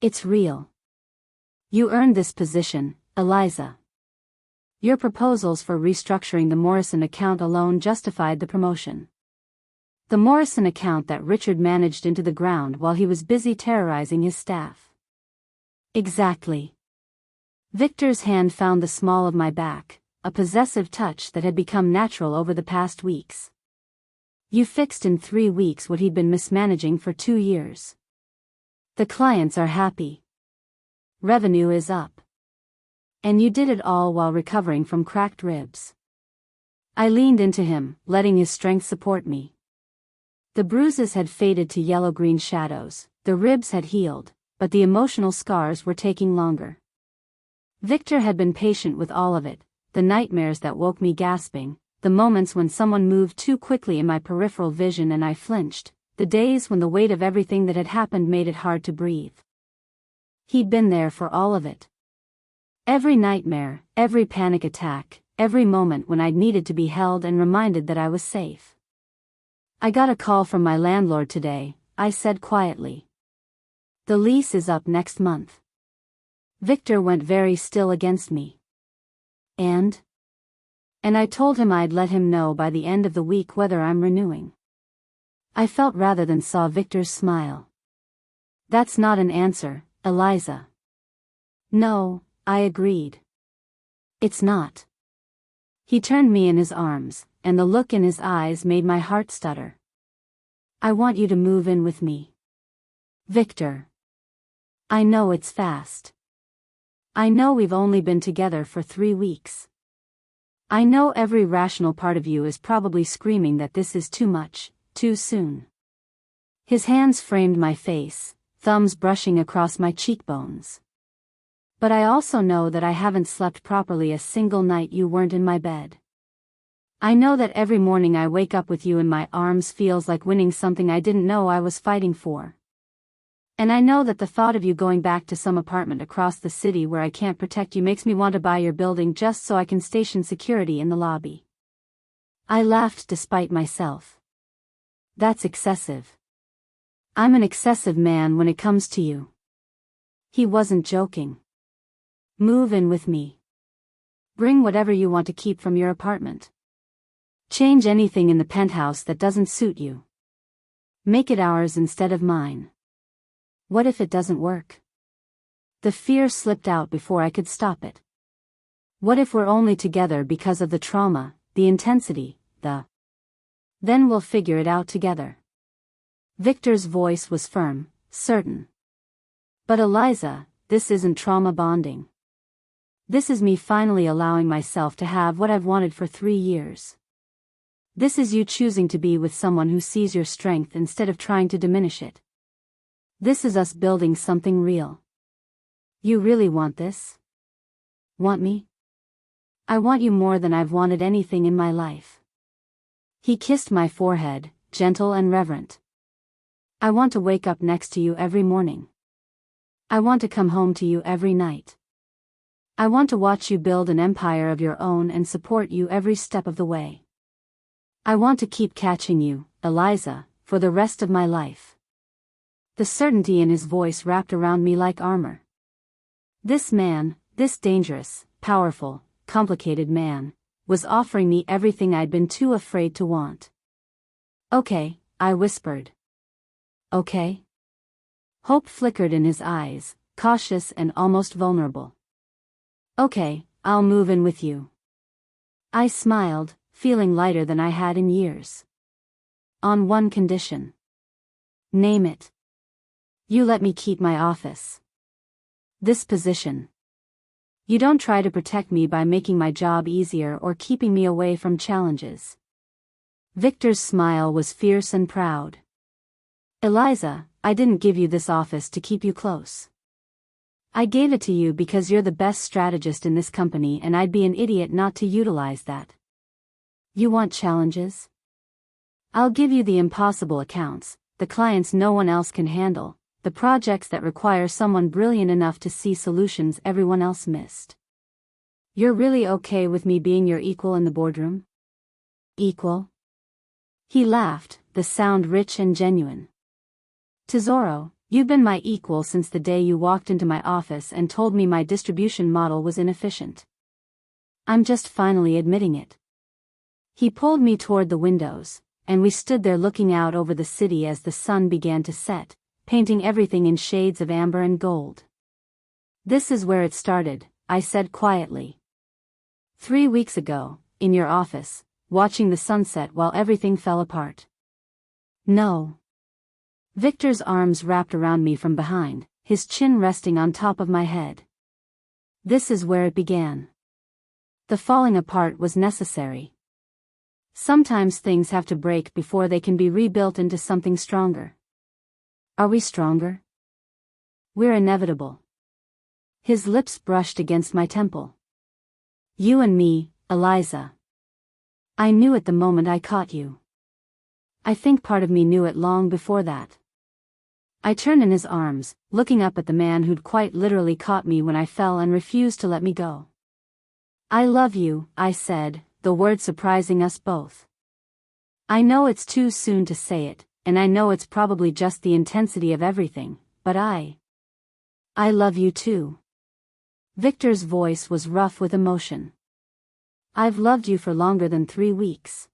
It's real. You earned this position, Eliza. Your proposals for restructuring the Morrison account alone justified the promotion. The Morrison account that Richard managed into the ground while he was busy terrorizing his staff. Exactly. Victor's hand found the small of my back, a possessive touch that had become natural over the past weeks. You fixed in 3 weeks what he'd been mismanaging for 2 years. The clients are happy. Revenue is up. And you did it all while recovering from cracked ribs. I leaned into him, letting his strength support me. The bruises had faded to yellow-green shadows, the ribs had healed, but the emotional scars were taking longer. Victor had been patient with all of it, the nightmares that woke me gasping, the moments when someone moved too quickly in my peripheral vision and I flinched, the days when the weight of everything that had happened made it hard to breathe. He'd been there for all of it. Every nightmare, every panic attack, every moment when I'd needed to be held and reminded that I was safe. I got a call from my landlord today, I said quietly. The lease is up next month. Victor went very still against me. And I told him I'd let him know by the end of the week whether I'm renewing. I felt rather than saw Victor's smile. That's not an answer, Eliza. No, I agreed. It's not. He turned me in his arms, and the look in his eyes made my heart stutter. I want you to move in with me. Victor. I know it's fast. I know we've only been together for 3 weeks. I know every rational part of you is probably screaming that this is too much, too soon. His hands framed my face, thumbs brushing across my cheekbones. But I also know that I haven't slept properly a single night you weren't in my bed. I know that every morning I wake up with you in my arms feels like winning something I didn't know I was fighting for. And I know that the thought of you going back to some apartment across the city where I can't protect you makes me want to buy your building just so I can station security in the lobby. I laughed despite myself. That's excessive. I'm an excessive man when it comes to you. He wasn't joking. Move in with me. Bring whatever you want to keep from your apartment. Change anything in the penthouse that doesn't suit you. Make it ours instead of mine. What if it doesn't work? The fear slipped out before I could stop it. What if we're only together because of the trauma, the intensity, Then we'll figure it out together. Victor's voice was firm, certain. But Eliza, this isn't trauma bonding. This is me finally allowing myself to have what I've wanted for 3 years. This is you choosing to be with someone who sees your strength instead of trying to diminish it. This is us building something real. You really want this? Want me? I want you more than I've wanted anything in my life. He kissed my forehead, gentle and reverent. I want to wake up next to you every morning. I want to come home to you every night. I want to watch you build an empire of your own and support you every step of the way. I want to keep catching you, Eliza, for the rest of my life. The certainty in his voice wrapped around me like armor. This man, this dangerous, powerful, complicated man, was offering me everything I'd been too afraid to want. Okay, I whispered. Okay? Hope flickered in his eyes, cautious and almost vulnerable. Okay, I'll move in with you. I smiled, feeling lighter than I had in years. On one condition. Name it. You let me keep my office. This position. You don't try to protect me by making my job easier or keeping me away from challenges. Victor's smile was fierce and proud. Eliza, I didn't give you this office to keep you close. I gave it to you because you're the best strategist in this company and I'd be an idiot not to utilize that. You want challenges? I'll give you the impossible accounts, the clients no one else can handle, the projects that require someone brilliant enough to see solutions everyone else missed. You're really okay with me being your equal in the boardroom? Equal? He laughed, the sound rich and genuine. Tesoro, you've been my equal since the day you walked into my office and told me my distribution model was inefficient. I'm just finally admitting it. He pulled me toward the windows, and we stood there looking out over the city as the sun began to set, painting everything in shades of amber and gold. This is where it started, I said quietly. 3 weeks ago, in your office, watching the sunset while everything fell apart. No. Victor's arms wrapped around me from behind, his chin resting on top of my head. This is where it began. The falling apart was necessary. Sometimes things have to break before they can be rebuilt into something stronger. Are we stronger? We're inevitable. His lips brushed against my temple. You and me, Eliza. I knew it the moment I caught you. I think part of me knew it long before that. I turned in his arms, looking up at the man who'd quite literally caught me when I fell and refused to let me go. I love you, I said, the word surprising us both. I know it's too soon to say it, and I know it's probably just the intensity of everything, but I love you too. Victor's voice was rough with emotion. I've loved you for longer than 3 weeks.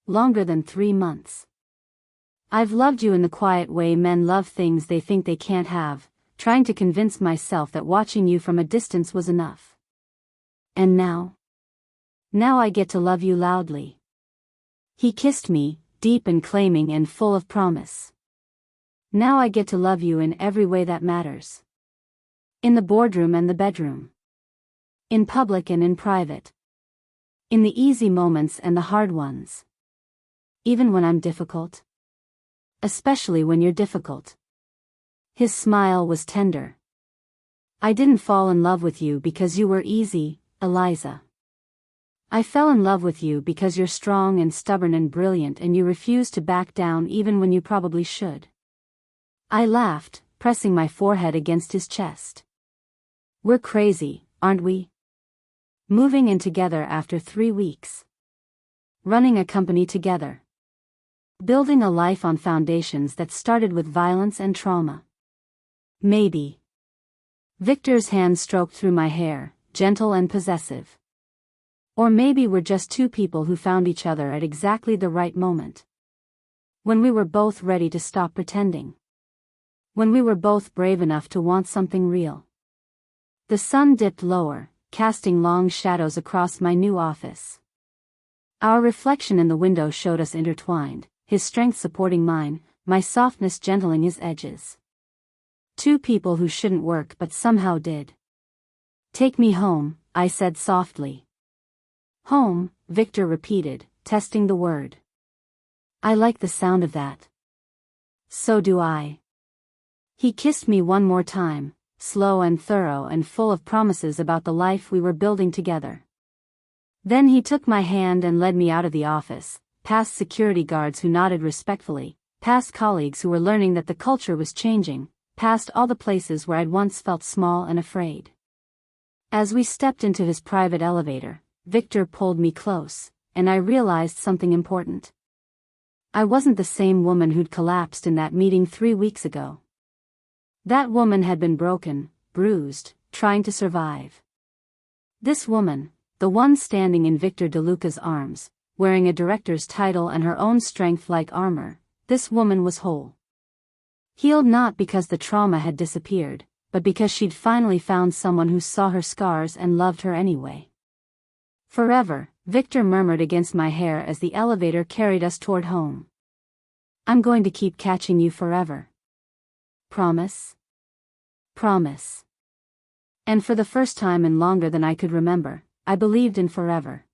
Longer than 3 months. I've loved you in the quiet way men love things they think they can't have, trying to convince myself that watching you from a distance was enough. And now? Now I get to love you loudly. He kissed me, deep and claiming and full of promise. Now I get to love you in every way that matters. In the boardroom and the bedroom. In public and in private. In the easy moments and the hard ones. Even when I'm difficult. Especially when you're difficult. His smile was tender. I didn't fall in love with you because you were easy, Eliza. I fell in love with you because you're strong and stubborn and brilliant and you refuse to back down even when you probably should. I laughed, pressing my forehead against his chest. We're crazy, aren't we? Moving in together after 3 weeks. Running a company together. Building a life on foundations that started with violence and trauma. Maybe. Victor's hand stroked through my hair, gentle and possessive. Or maybe we're just two people who found each other at exactly the right moment. When we were both ready to stop pretending. When we were both brave enough to want something real. The sun dipped lower, casting long shadows across my new office. Our reflection in the window showed us intertwined, his strength supporting mine, my softness gentling his edges. Two people who shouldn't work but somehow did. Take me home, I said softly. Home, Victor repeated, testing the word. I like the sound of that. So do I. He kissed me one more time, slow and thorough and full of promises about the life we were building together. Then he took my hand and led me out of the office, past security guards who nodded respectfully, past colleagues who were learning that the culture was changing, past all the places where I'd once felt small and afraid. As we stepped into his private elevator, Victor pulled me close, and I realized something important. I wasn't the same woman who'd collapsed in that meeting 3 weeks ago. That woman had been broken, bruised, trying to survive. This woman, the one standing in Victor DeLuca's arms, wearing a director's title and her own strength like armor, this woman was whole. Healed not because the trauma had disappeared, but because she'd finally found someone who saw her scars and loved her anyway. Forever, Victor murmured against my hair as the elevator carried us toward home. I'm going to keep catching you forever. Promise? Promise. And for the first time in longer than I could remember, I believed in forever.